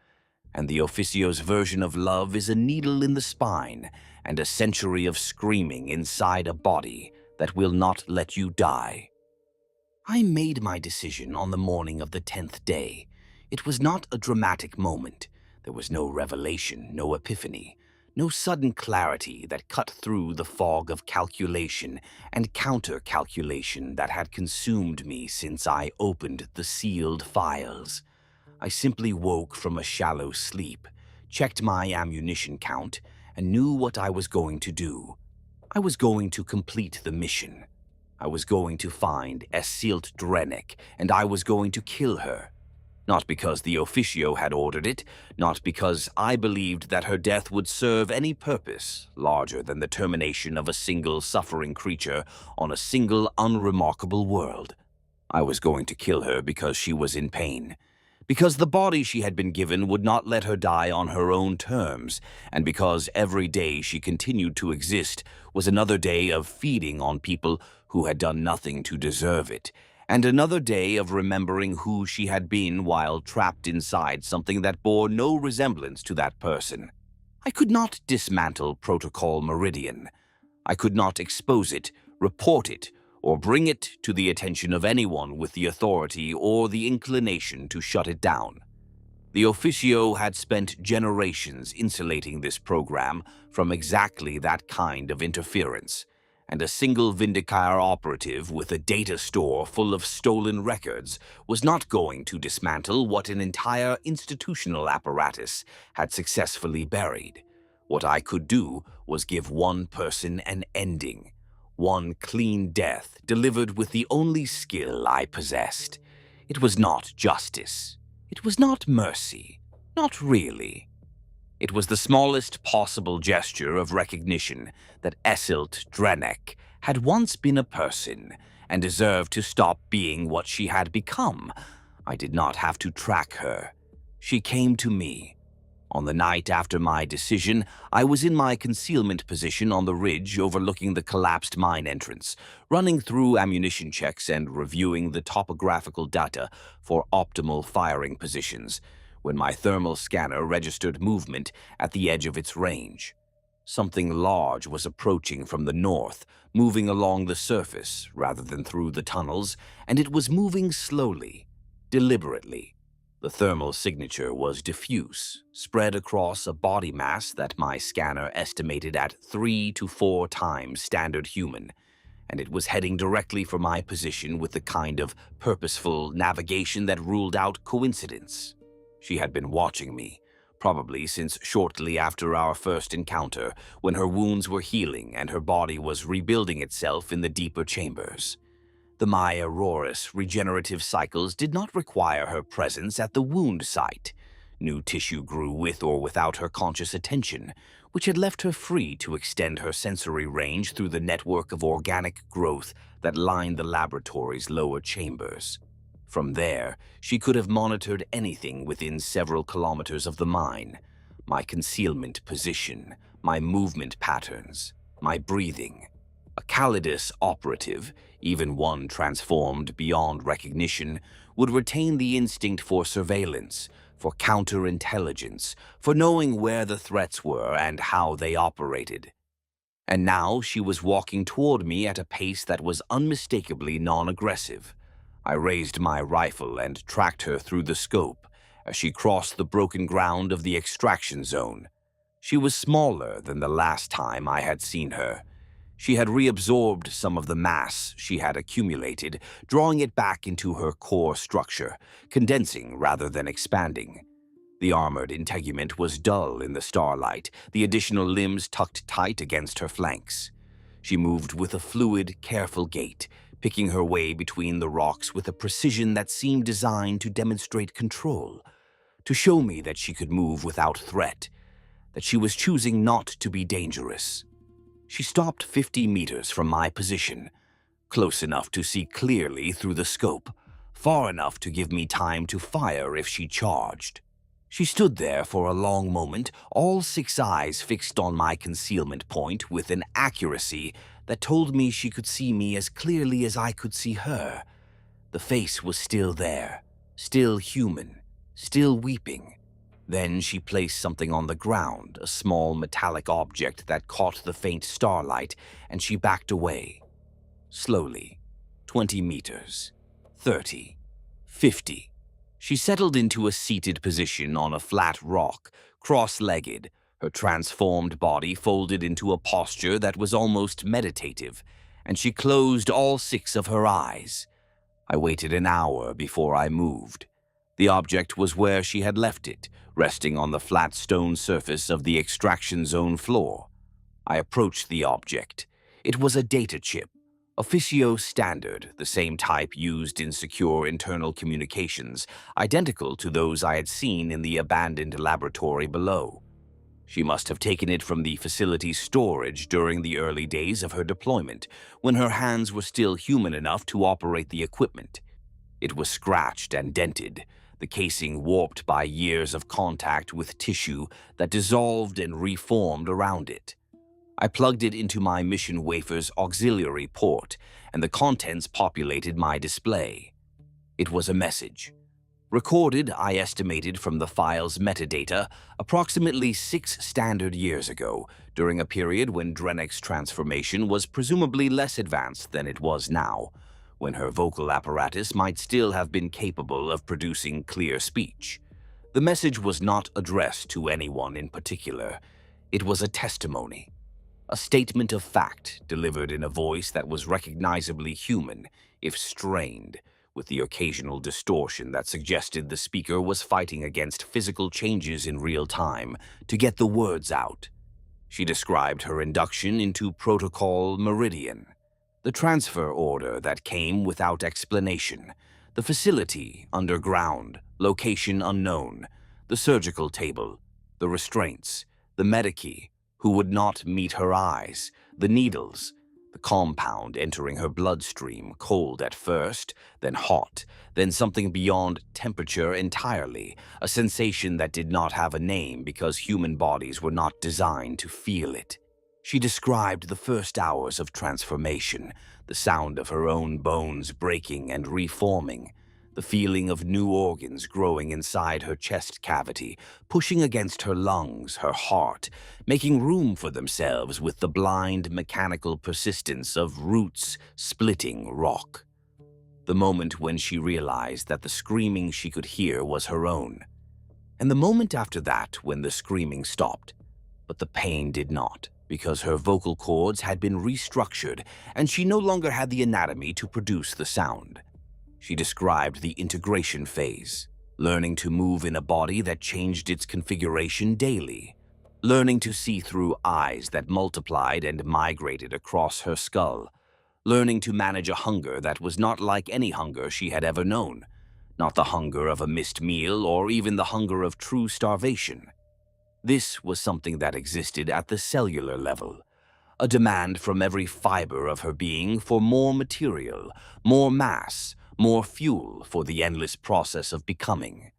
And the Officio's version of love is a needle in the spine and a century of screaming inside a body that will not let you die. I made my decision on the morning of the 10th day. It was not a dramatic moment. There was no revelation, no epiphany, no sudden clarity that cut through the fog of calculation and counter-calculation that had consumed me since I opened the sealed files. I simply woke from a shallow sleep, checked my ammunition count, and knew what I was going to do. I was going to complete the mission. I was going to find Esilt Drennek, and I was going to kill her. Not because the Officio had ordered it, not because I believed that her death would serve any purpose larger than the termination of a single suffering creature on a single unremarkable world. I was going to kill her because she was in pain, because the body she had been given would not let her die on her own terms, and because every day she continued to exist was another day of feeding on people who had done nothing to deserve it, and another day of remembering who she had been while trapped inside something that bore no resemblance to that person. I could not dismantle Protocol Meridian. I could not expose it, report it, or bring it to the attention of anyone with the authority or the inclination to shut it down. The Officio had spent generations insulating this program from exactly that kind of interference, and a single Vindicare operative with a data store full of stolen records was not going to dismantle what an entire institutional apparatus had successfully buried. What I could do was give one person an ending, one clean death delivered with the only skill I possessed. It was not justice. It was not mercy, not really. It was the smallest possible gesture of recognition that Esilt Drenek had once been a person and deserved to stop being what she had become. I did not have to track her. She came to me. On the night after my decision, I was in my concealment position on the ridge overlooking the collapsed mine entrance, running through ammunition checks and reviewing the topographical data for optimal firing positions, when my thermal scanner registered movement at the edge of its range. Something large was approaching from the north, moving along the surface rather than through the tunnels, and it was moving slowly, deliberately. The thermal signature was diffuse, spread across a body mass that my scanner estimated at 3 to 4 times standard human, and it was heading directly for my position with the kind of purposeful navigation that ruled out coincidence. She had been watching me, probably since shortly after our first encounter, when her wounds were healing and her body was rebuilding itself in the deeper chambers. The Maerorus regenerative cycles did not require her presence at the wound site. New tissue grew with or without her conscious attention, which had left her free to extend her sensory range through the network of organic growth that lined the laboratory's lower chambers. From there, she could have monitored anything within several kilometers of the mine: my concealment position, my movement patterns, my breathing. A Callidus operative, even one transformed beyond recognition, would retain the instinct for surveillance, for counterintelligence, for knowing where the threats were and how they operated. And now she was walking toward me at a pace that was unmistakably non-aggressive. I raised my rifle and tracked her through the scope as she crossed the broken ground of the extraction zone. She was smaller than the last time I had seen her. She had reabsorbed some of the mass she had accumulated, drawing it back into her core structure, condensing rather than expanding. The armored integument was dull in the starlight, the additional limbs tucked tight against her flanks. She moved with a fluid, careful gait, picking her way between the rocks with a precision that seemed designed to demonstrate control, to show me that she could move without threat, that she was choosing not to be dangerous. She stopped 50 meters from my position, close enough to see clearly through the scope, far enough to give me time to fire if she charged. She stood there for a long moment, all 6 eyes fixed on my concealment point with an accuracy that told me she could see me as clearly as I could see her. The face was still there, still human, still weeping. Then she placed something on the ground, a small metallic object that caught the faint starlight, and she backed away. Slowly. 20 meters. 30. 50. She settled into a seated position on a flat rock, cross-legged, her transformed body folded into a posture that was almost meditative, and she closed all 6 of her eyes. I waited an hour before I moved. The object was where she had left it, resting on the flat stone surface of the extraction zone floor. I approached the object. It was a data chip, Officio Standard, the same type used in secure internal communications, identical to those I had seen in the abandoned laboratory below. She must have taken it from the facility's storage during the early days of her deployment, when her hands were still human enough to operate the equipment. It was scratched and dented, the casing warped by years of contact with tissue that dissolved and reformed around it. I plugged it into my mission wafer's auxiliary port, and the contents populated my display. It was a message. Recorded, I estimated from the file's metadata, approximately 6 standard years ago, during a period when Drenek's transformation was presumably less advanced than it was now, when her vocal apparatus might still have been capable of producing clear speech. The message was not addressed to anyone in particular. It was a testimony, a statement of fact delivered in a voice that was recognizably human, if strained, with the occasional distortion that suggested the speaker was fighting against physical changes in real time to get the words out. She described her induction into Protocol Meridian, the transfer order that came without explanation, the facility underground, Location unknown. The surgical table. The restraints. The medicae, who would not meet her eyes. The needles. The compound entering her bloodstream, cold at first, then hot, then something beyond temperature entirely, a sensation that did not have a name because human bodies were not designed to feel it. She described the first hours of transformation, the sound of her own bones breaking and reforming, the feeling of new organs growing inside her chest cavity, pushing against her lungs, her heart, making room for themselves with the blind, mechanical persistence of roots splitting rock. The moment when she realized that the screaming she could hear was her own. And the moment after that when the screaming stopped. But the pain did not, because her vocal cords had been restructured and she no longer had the anatomy to produce the sound. She described the integration phase, learning to move in a body that changed its configuration daily, learning to see through eyes that multiplied and migrated across her skull, learning to manage a hunger that was not like any hunger she had ever known, not the hunger of a missed meal or even the hunger of true starvation. This was something that existed at the cellular level, a demand from every fiber of her being for more material, more mass, more fuel for the endless process of becoming.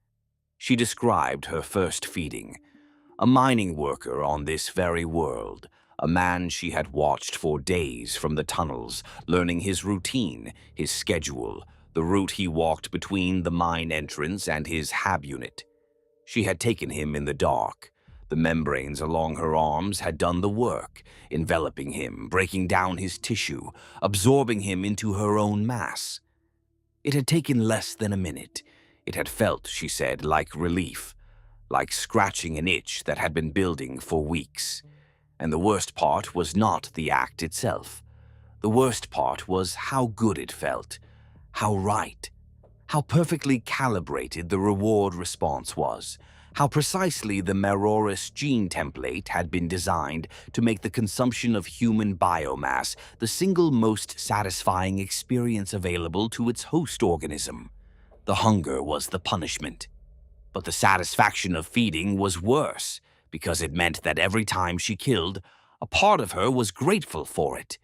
She described her first feeding, a mining worker on this very world, a man she had watched for days from the tunnels, learning his routine, his schedule, the route he walked between the mine entrance and his hab unit. She had taken him in the dark. The membranes along her arms had done the work, enveloping him, breaking down his tissue, absorbing him into her own mass. It had taken less than a minute. It had felt, she said, like relief, like scratching an itch that had been building for weeks. And the worst part was not the act itself. The worst part was how good it felt, how right, how perfectly calibrated the reward response was, how precisely the Maerorus gene template had been designed to make the consumption of human biomass the single most satisfying experience available to its host organism. The hunger was the punishment. But the satisfaction of feeding was worse, because it meant that every time she killed, a part of her was grateful for it.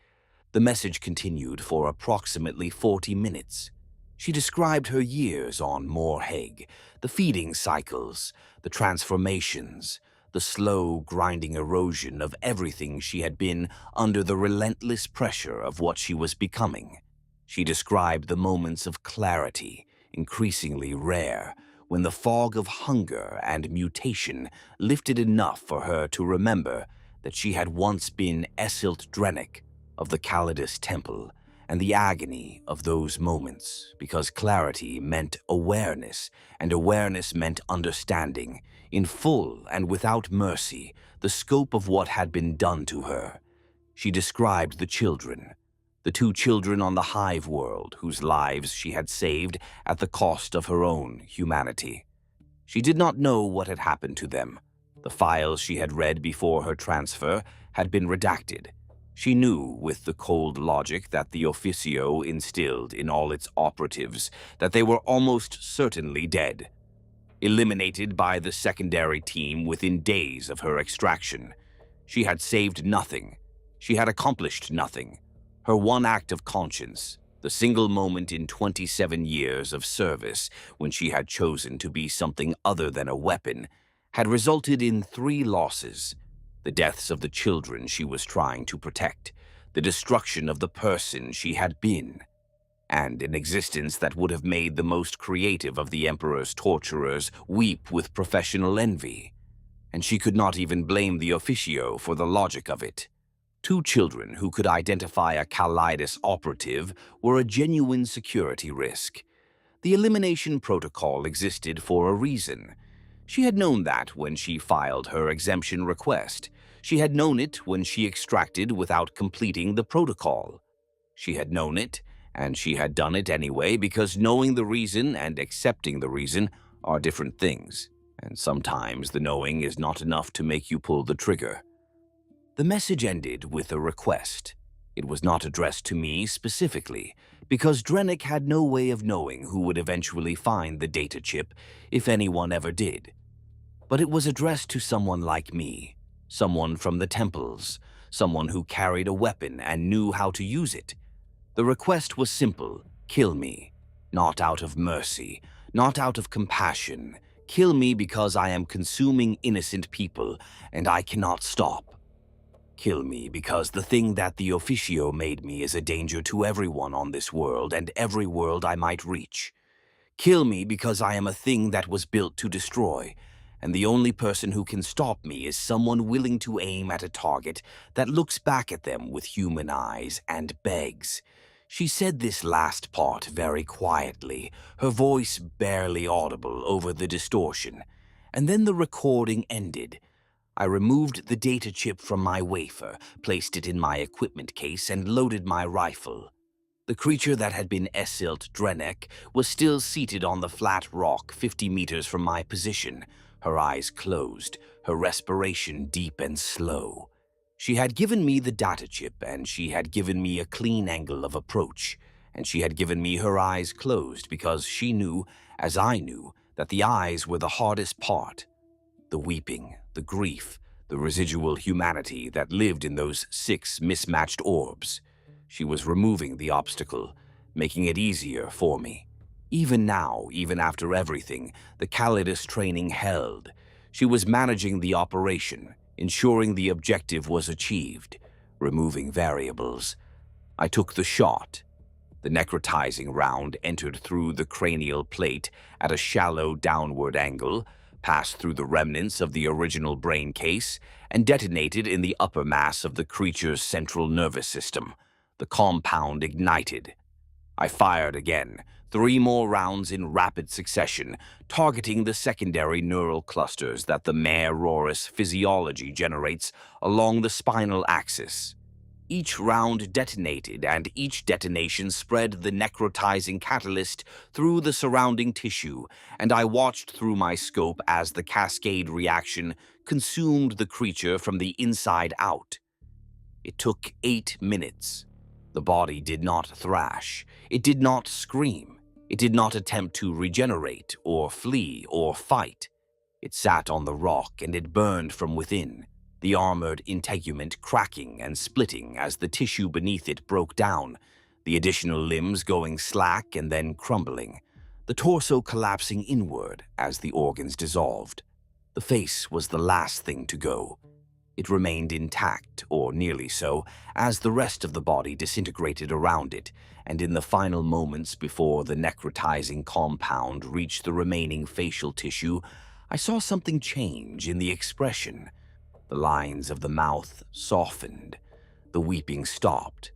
The message continued for approximately 40 minutes. She described her years on Morhegg, the feeding cycles, the transformations, the slow, grinding erosion of everything she had been under the relentless pressure of what she was becoming. She described the moments of clarity, increasingly rare, when the fog of hunger and mutation lifted enough for her to remember that she had once been Esilt Drennick of the Callidus Temple, and the agony of those moments, because clarity meant awareness, and awareness meant understanding, in full and without mercy, the scope of what had been done to her. She described the children, the 2 children on the hive world whose lives she had saved at the cost of her own humanity. She did not know what had happened to them. The files she had read before her transfer had been redacted. She knew with the cold logic that the Officio instilled in all its operatives that they were almost certainly dead, eliminated by the secondary team within days of her extraction. She had saved nothing. She had accomplished nothing. Her one act of conscience, the single moment in 27 years of service when she had chosen to be something other than a weapon, had resulted in 3 losses: the deaths of the children she was trying to protect, the destruction of the person she had been, and an existence that would have made the most creative of the Emperor's torturers weep with professional envy. And she could not even blame the Officio for the logic of it. 2 children who could identify a Callidus operative were a genuine security risk. The elimination protocol existed for a reason. She had known that when she filed her exemption request. She had known it when she extracted without completing the protocol. She had known it, and she had done it anyway because knowing the reason and accepting the reason are different things, and sometimes the knowing is not enough to make you pull the trigger. The message ended with a request. It was not addressed to me specifically, because Drennick had no way of knowing who would eventually find the data chip, if anyone ever did. But it was addressed to someone like me, someone from the temples, someone who carried a weapon and knew how to use it. The request was simple: kill me. Not out of mercy, not out of compassion. Kill me because I am consuming innocent people, and I cannot stop. Kill me because the thing that the Officio made me is a danger to everyone on this world and every world I might reach. Kill me because I am a thing that was built to destroy, and the only person who can stop me is someone willing to aim at a target that looks back at them with human eyes and begs. She said this last part very quietly, her voice barely audible over the distortion, and then the recording ended. I removed the data chip from my wafer, placed it in my equipment case, and loaded my rifle. The creature that had been Esilt Drennick was still seated on the flat rock 50 meters from my position, her eyes closed, her respiration deep and slow. She had given me the data chip, and she had given me a clean angle of approach, and she had given me her eyes closed because she knew, as I knew, that the eyes were the hardest part. The weeping, the grief, the residual humanity that lived in those 6 mismatched orbs. She was removing the obstacle, making it easier for me. Even now, even after everything, the Callidus training held. She was managing the operation, ensuring the objective was achieved, removing variables. I took the shot. The necrotizing round entered through the cranial plate at a shallow downward angle, passed through the remnants of the original brain case, and detonated in the upper mass of the creature's central nervous system. The compound ignited. I fired again, 3 more rounds in rapid succession, targeting the secondary neural clusters that the Maerorus physiology generates along the spinal axis. Each round detonated, and each detonation spread the necrotizing catalyst through the surrounding tissue, and I watched through my scope as the cascade reaction consumed the creature from the inside out. It took 8 minutes. The body did not thrash. It did not scream. It did not attempt to regenerate, or flee, or fight. It sat on the rock, and it burned from within, the armored integument cracking and splitting as the tissue beneath it broke down, the additional limbs going slack and then crumbling, the torso collapsing inward as the organs dissolved. The face was the last thing to go. It remained intact, or nearly so, as the rest of the body disintegrated around it, and in the final moments before the necrotizing compound reached the remaining facial tissue, I saw something change in the expression. The lines of the mouth softened. The weeping stopped.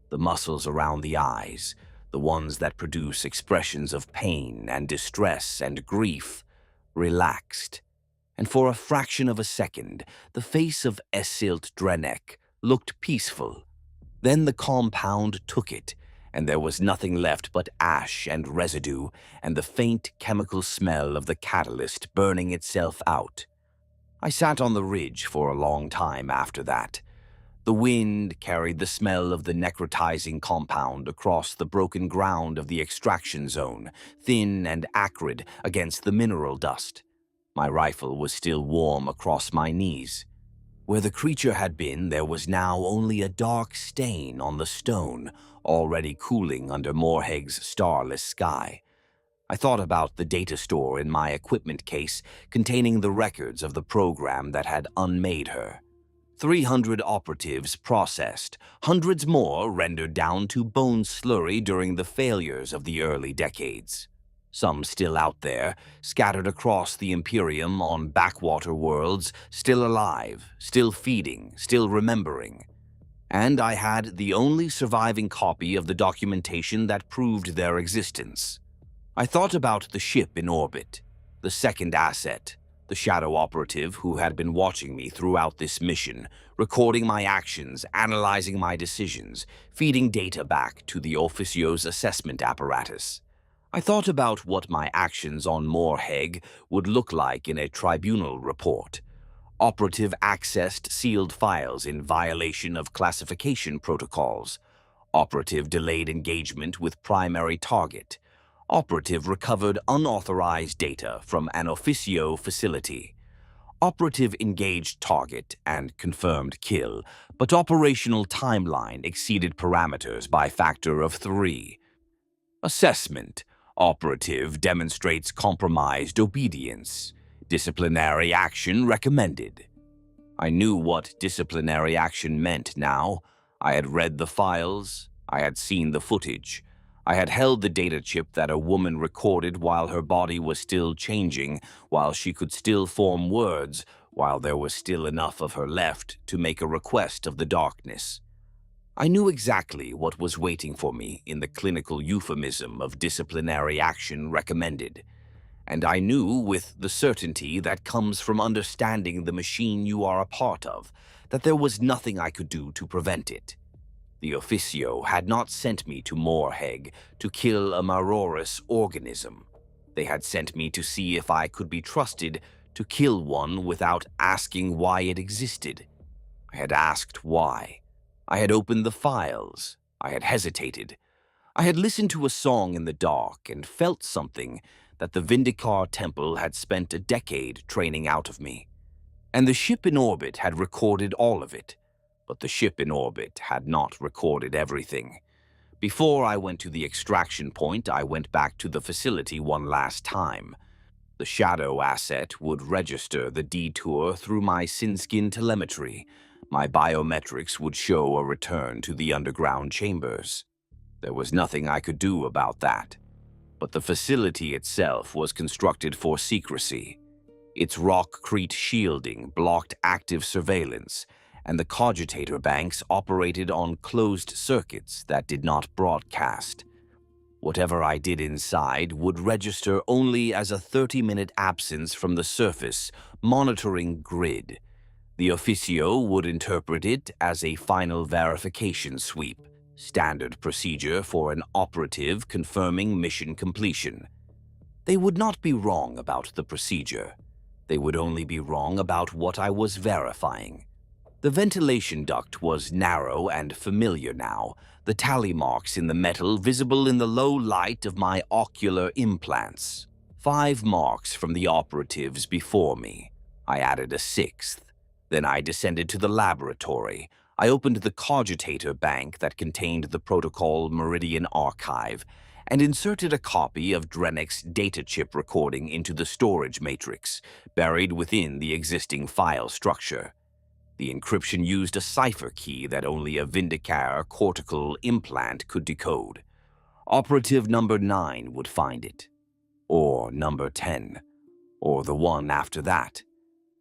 The muscles around the eyes, the ones that produce expressions of pain and distress and grief, relaxed. And for a fraction of a second, the face of Esilt Drennick looked peaceful. Then the compound took it, and there was nothing left but ash and residue and the faint chemical smell of the catalyst burning itself out. I sat on the ridge for a long time after that. The wind carried the smell of the necrotizing compound across the broken ground of the extraction zone, thin and acrid against the mineral dust. My rifle was still warm across my knees. Where the creature had been, there was now only a dark stain on the stone, already cooling under Morhegg's starless sky. I thought about the data store in my equipment case containing the records of the program that had unmade her. 300 operatives processed, hundreds more rendered down to bone slurry during the failures of the early decades. Some still out there, scattered across the Imperium on backwater worlds, still alive, still feeding, still remembering. And I had the only surviving copy of the documentation that proved their existence. I thought about the ship in orbit, the second asset, the shadow operative who had been watching me throughout this mission, recording my actions, analyzing my decisions, feeding data back to the Officio's assessment apparatus. I thought about what my actions on Morhegg would look like in a tribunal report. Operative accessed sealed files in violation of classification protocols. Operative delayed engagement with primary target. Operative recovered unauthorized data from an Officio facility. Operative engaged target and confirmed kill, but operational timeline exceeded parameters by factor of 3. Assessment. Operative demonstrates compromised obedience. Disciplinary action recommended. I knew what disciplinary action meant now. I had read the files. I had seen the footage. I had held the data chip that a woman recorded while her body was still changing, while she could still form words, while there was still enough of her left to make a request of the darkness. I knew exactly what was waiting for me in the clinical euphemism of disciplinary action recommended. And I knew with the certainty that comes from understanding the machine you are a part of, that there was nothing I could do to prevent it. The Officio had not sent me to Morhegg to kill a Maerorus organism. They had sent me to see if I could be trusted to kill one without asking why it existed. I had asked why. I had opened the files. I had hesitated. I had listened to a song in the dark and felt something that the Vindicare Temple had spent a decade training out of me. And the ship in orbit had recorded all of it. But the ship in orbit had not recorded everything. Before I went to the extraction point, I went back to the facility one last time. The shadow asset would register the detour through my SynSkin telemetry. My biometrics would show a return to the underground chambers. There was nothing I could do about that. But the facility itself was constructed for secrecy. Its rockcrete shielding blocked active surveillance, and the cogitator banks operated on closed circuits that did not broadcast. Whatever I did inside would register only as a 30-minute absence from the surface monitoring grid. The Officio would interpret it as a final verification sweep, standard procedure for an operative confirming mission completion. They would not be wrong about the procedure. They would only be wrong about what I was verifying. The ventilation duct was narrow and familiar now, the tally marks in the metal visible in the low light of my ocular implants. 5 marks from the operatives before me. I added a 6th. Then I descended to the laboratory. I opened the cogitator bank that contained the Protocol Meridian archive and inserted a copy of Drennick's data chip recording into the storage matrix, buried within the existing file structure. The encryption used a cipher key that only a Vindicare cortical implant could decode. Operative number 9 would find it. Or number 10. Or the one after that.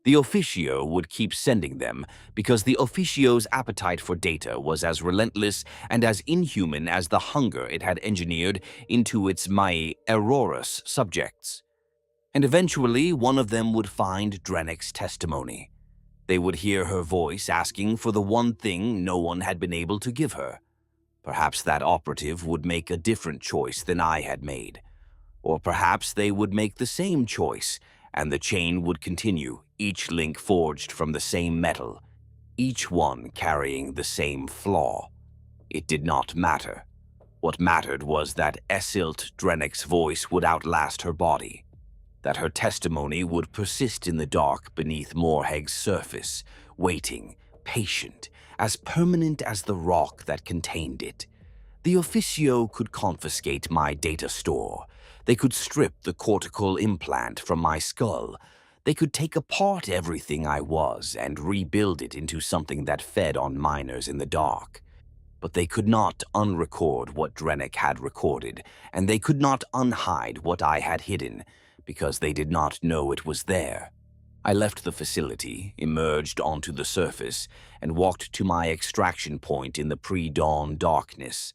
The Officio would keep sending them because the Officio's appetite for data was as relentless and as inhuman as the hunger it had engineered into its Maerorus subjects. And eventually one of them would find Drennick's testimony. They would hear her voice asking for the one thing no one had been able to give her. Perhaps that operative would make a different choice than I had made. Or perhaps they would make the same choice, and the chain would continue, each link forged from the same metal, each one carrying the same flaw. It did not matter. What mattered was that Esilt Drennick's voice would outlast her body, that her testimony would persist in the dark beneath Morhegg's surface, waiting, patient, as permanent as the rock that contained it. The Officio could confiscate my data store. They could strip the cortical implant from my skull. They could take apart everything I was and rebuild it into something that fed on miners in the dark. But they could not unrecord what Drennick had recorded, and they could not unhide what I had hidden, because they did not know it was there. I left the facility, emerged onto the surface, and walked to my extraction point in the pre-dawn darkness.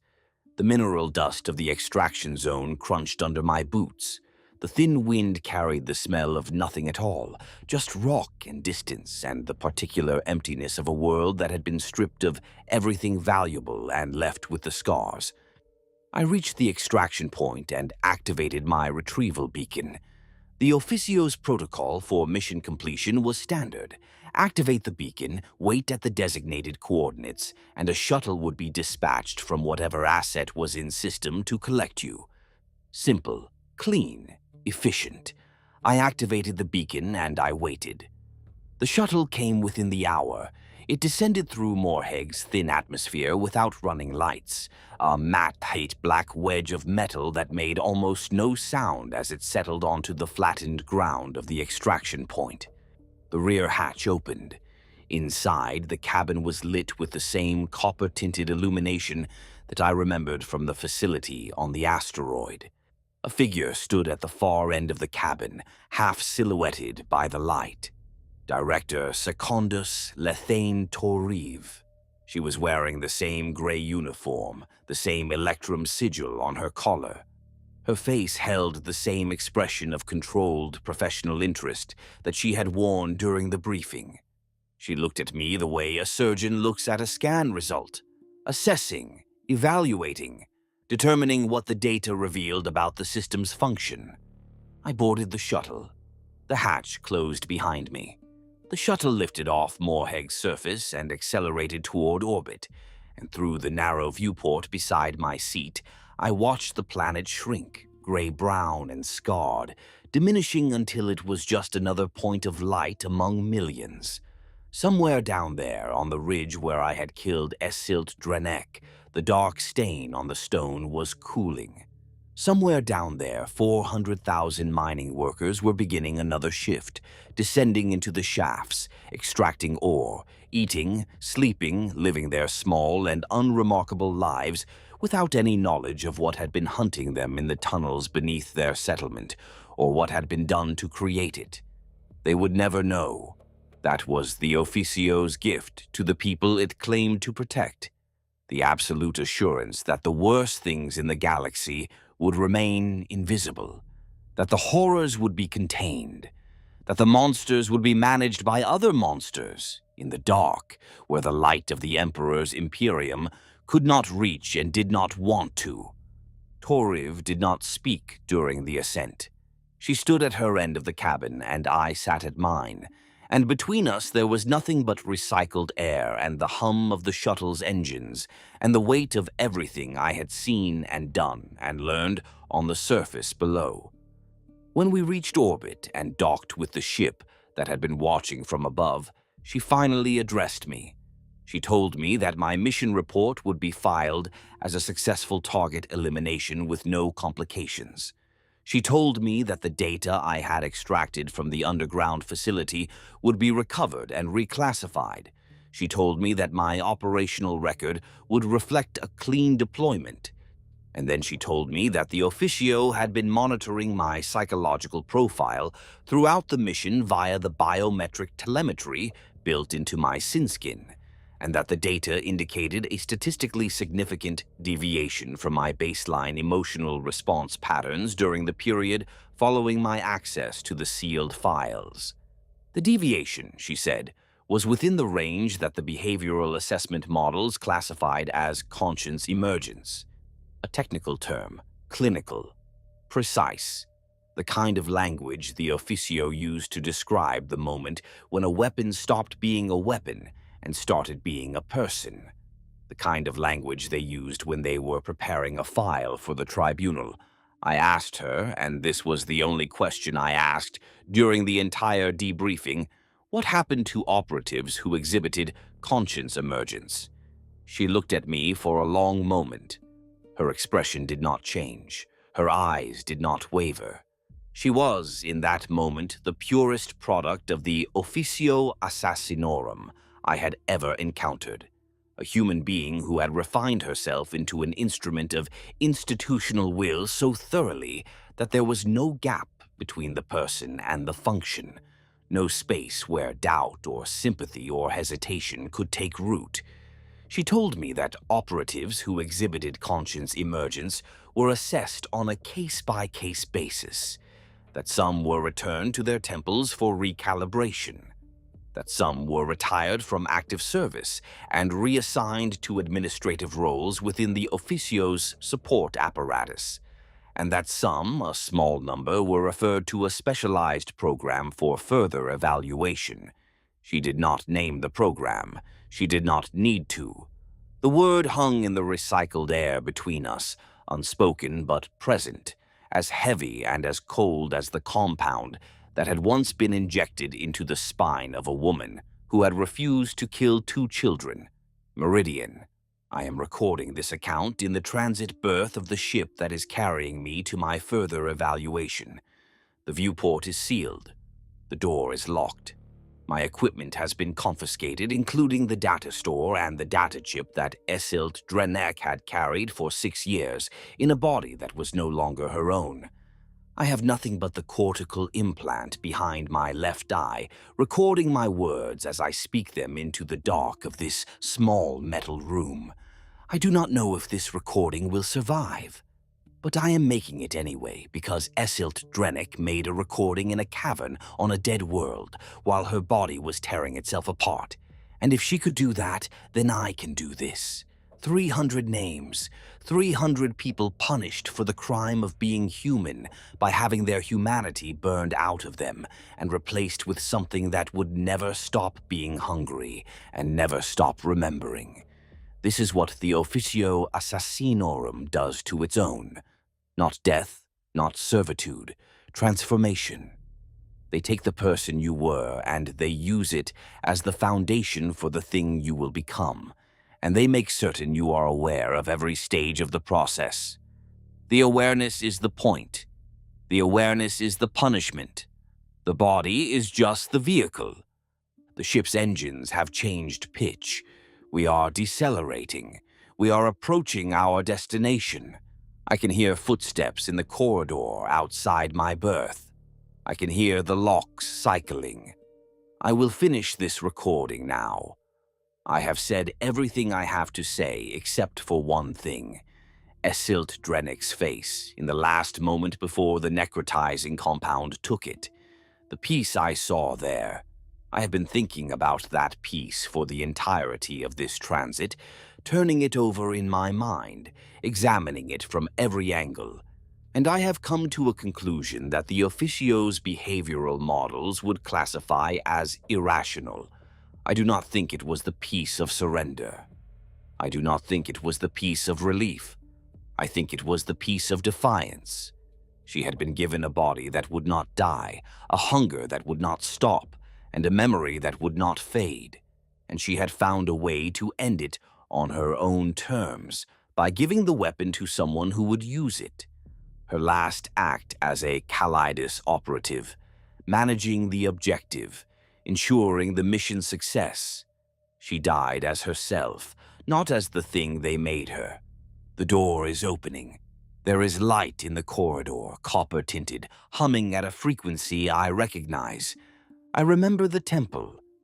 The mineral dust of the extraction zone crunched under my boots. The thin wind carried the smell of nothing at all, just rock and distance and the particular emptiness of a world that had been stripped of everything valuable and left with the scars. I reached the extraction point and activated my retrieval beacon. The Officio's protocol for mission completion was standard. Activate the beacon, wait at the designated coordinates, and a shuttle would be dispatched from whatever asset was in system to collect you. Simple, clean, efficient. I activated the beacon and I waited. The shuttle came within the hour. It descended through Morhegg's thin atmosphere without running lights, a matte black wedge of metal that made almost no sound as it settled onto the flattened ground of the extraction point. The rear hatch opened. Inside, the cabin was lit with the same copper-tinted illumination that I remembered from the facility on the asteroid. A figure stood at the far end of the cabin, half silhouetted by the light. Director Secundus Lethane-Toriv. She was wearing the same gray uniform, the same electrum sigil on her collar. Her face held the same expression of controlled professional interest that she had worn during the briefing. She looked at me the way a surgeon looks at a scan result, assessing, evaluating, determining what the data revealed about the system's function. I boarded the shuttle. The hatch closed behind me. The shuttle lifted off Morhegg's surface and accelerated toward orbit, and through the narrow viewport beside my seat, I watched the planet shrink, gray-brown and scarred, diminishing until it was just another point of light among millions. Somewhere down there, on the ridge where I had killed Esilt Drenek, the dark stain on the stone was cooling. Somewhere down there, 400,000 mining workers were beginning another shift, descending into the shafts, extracting ore, eating, sleeping, living their small and unremarkable lives without any knowledge of what had been hunting them in the tunnels beneath their settlement, or what had been done to create it. They would never know. That was the Officio's gift to the people it claimed to protect. The absolute assurance that the worst things in the galaxy would remain invisible, that the horrors would be contained, that the monsters would be managed by other monsters in the dark, where the light of the Emperor's Imperium could not reach and did not want to. Toriv did not speak during the ascent. She stood at her end of the cabin, and I sat at mine, and between us there was nothing but recycled air and the hum of the shuttle's engines and the weight of everything I had seen and done and learned on the surface below. When we reached orbit and docked with the ship that had been watching from above, she finally addressed me. She told me that my mission report would be filed as a successful target elimination with no complications. She told me that the data I had extracted from the underground facility would be recovered and reclassified. She told me that my operational record would reflect a clean deployment. And then she told me that the Officio had been monitoring my psychological profile throughout the mission via the biometric telemetry built into my skin, and that the data indicated a statistically significant deviation from my baseline emotional response patterns during the period following my access to the sealed files. The deviation, she said, was within the range that the behavioral assessment models classified as conscience emergence, a technical term, clinical, precise, the kind of language the Officio used to describe the moment when a weapon stopped being a weapon and started being a person, the kind of language they used when they were preparing a file for the tribunal. I asked her, and this was the only question I asked during the entire debriefing, what happened to operatives who exhibited conscience emergence? She looked at me for a long moment. Her expression did not change. Her eyes did not waver. She was, in that moment, the purest product of the Officio Assassinorum I had ever encountered, a human being who had refined herself into an instrument of institutional will so thoroughly that there was no gap between the person and the function, no space where doubt or sympathy or hesitation could take root. She told me that operatives who exhibited conscience emergence were assessed on a case-by-case basis, that some were returned to their temples for recalibration, that some were retired from active service and reassigned to administrative roles within the Officio's support apparatus, and that some, a small number, were referred to a specialized program for further evaluation. She did not name the program. She did not need to. The word hung in the recycled air between us, unspoken but present, as heavy and as cold as the compound that had once been injected into the spine of a woman who had refused to kill 2 children. Meridian. I am recording this account in the transit berth of the ship that is carrying me to my further evaluation. The viewport is sealed. The door is locked. My equipment has been confiscated, including the data store and the data chip that Esilt Drenek had carried for 6 years in a body that was no longer her own. I have nothing but the cortical implant behind my left eye, recording my words as I speak them into the dark of this small metal room. I do not know if this recording will survive, but I am making it anyway because Esilt Drenek made a recording in a cavern on a dead world while her body was tearing itself apart. And if she could do that, then I can do this. 300 names, 300 people punished for the crime of being human by having their humanity burned out of them and replaced with something that would never stop being hungry and never stop remembering. This is what the Officio Assassinorum does to its own. Not death, not servitude, transformation. They take the person you were and they use it as the foundation for the thing you will become, and they make certain you are aware of every stage of the process. The awareness is the point. The awareness is the punishment. The body is just the vehicle. The ship's engines have changed pitch. We are decelerating. We are approaching our destination. I can hear footsteps in the corridor outside my berth. I can hear the locks cycling. I will finish this recording now. I have said everything I have to say except for one thing. Esilt Drenek's face in the last moment before the necrotizing compound took it. The piece I saw there. I have been thinking about that piece for the entirety of this transit, turning it over in my mind, examining it from every angle, and I have come to a conclusion that the Officio's behavioral models would classify as irrational. I do not think it was the piece of surrender. I do not think it was the piece of relief. I think it was the piece of defiance. She had been given a body that would not die, a hunger that would not stop, and a memory that would not fade, and she had found a way to end it on her own terms by giving the weapon to someone who would use it. Her last act as a Callidus operative, managing the objective, ensuring the mission's success. She died as herself, not as the thing they made her. The door is opening. There is light in the corridor, copper-tinted, humming at a frequency I recognize. I remember the temple,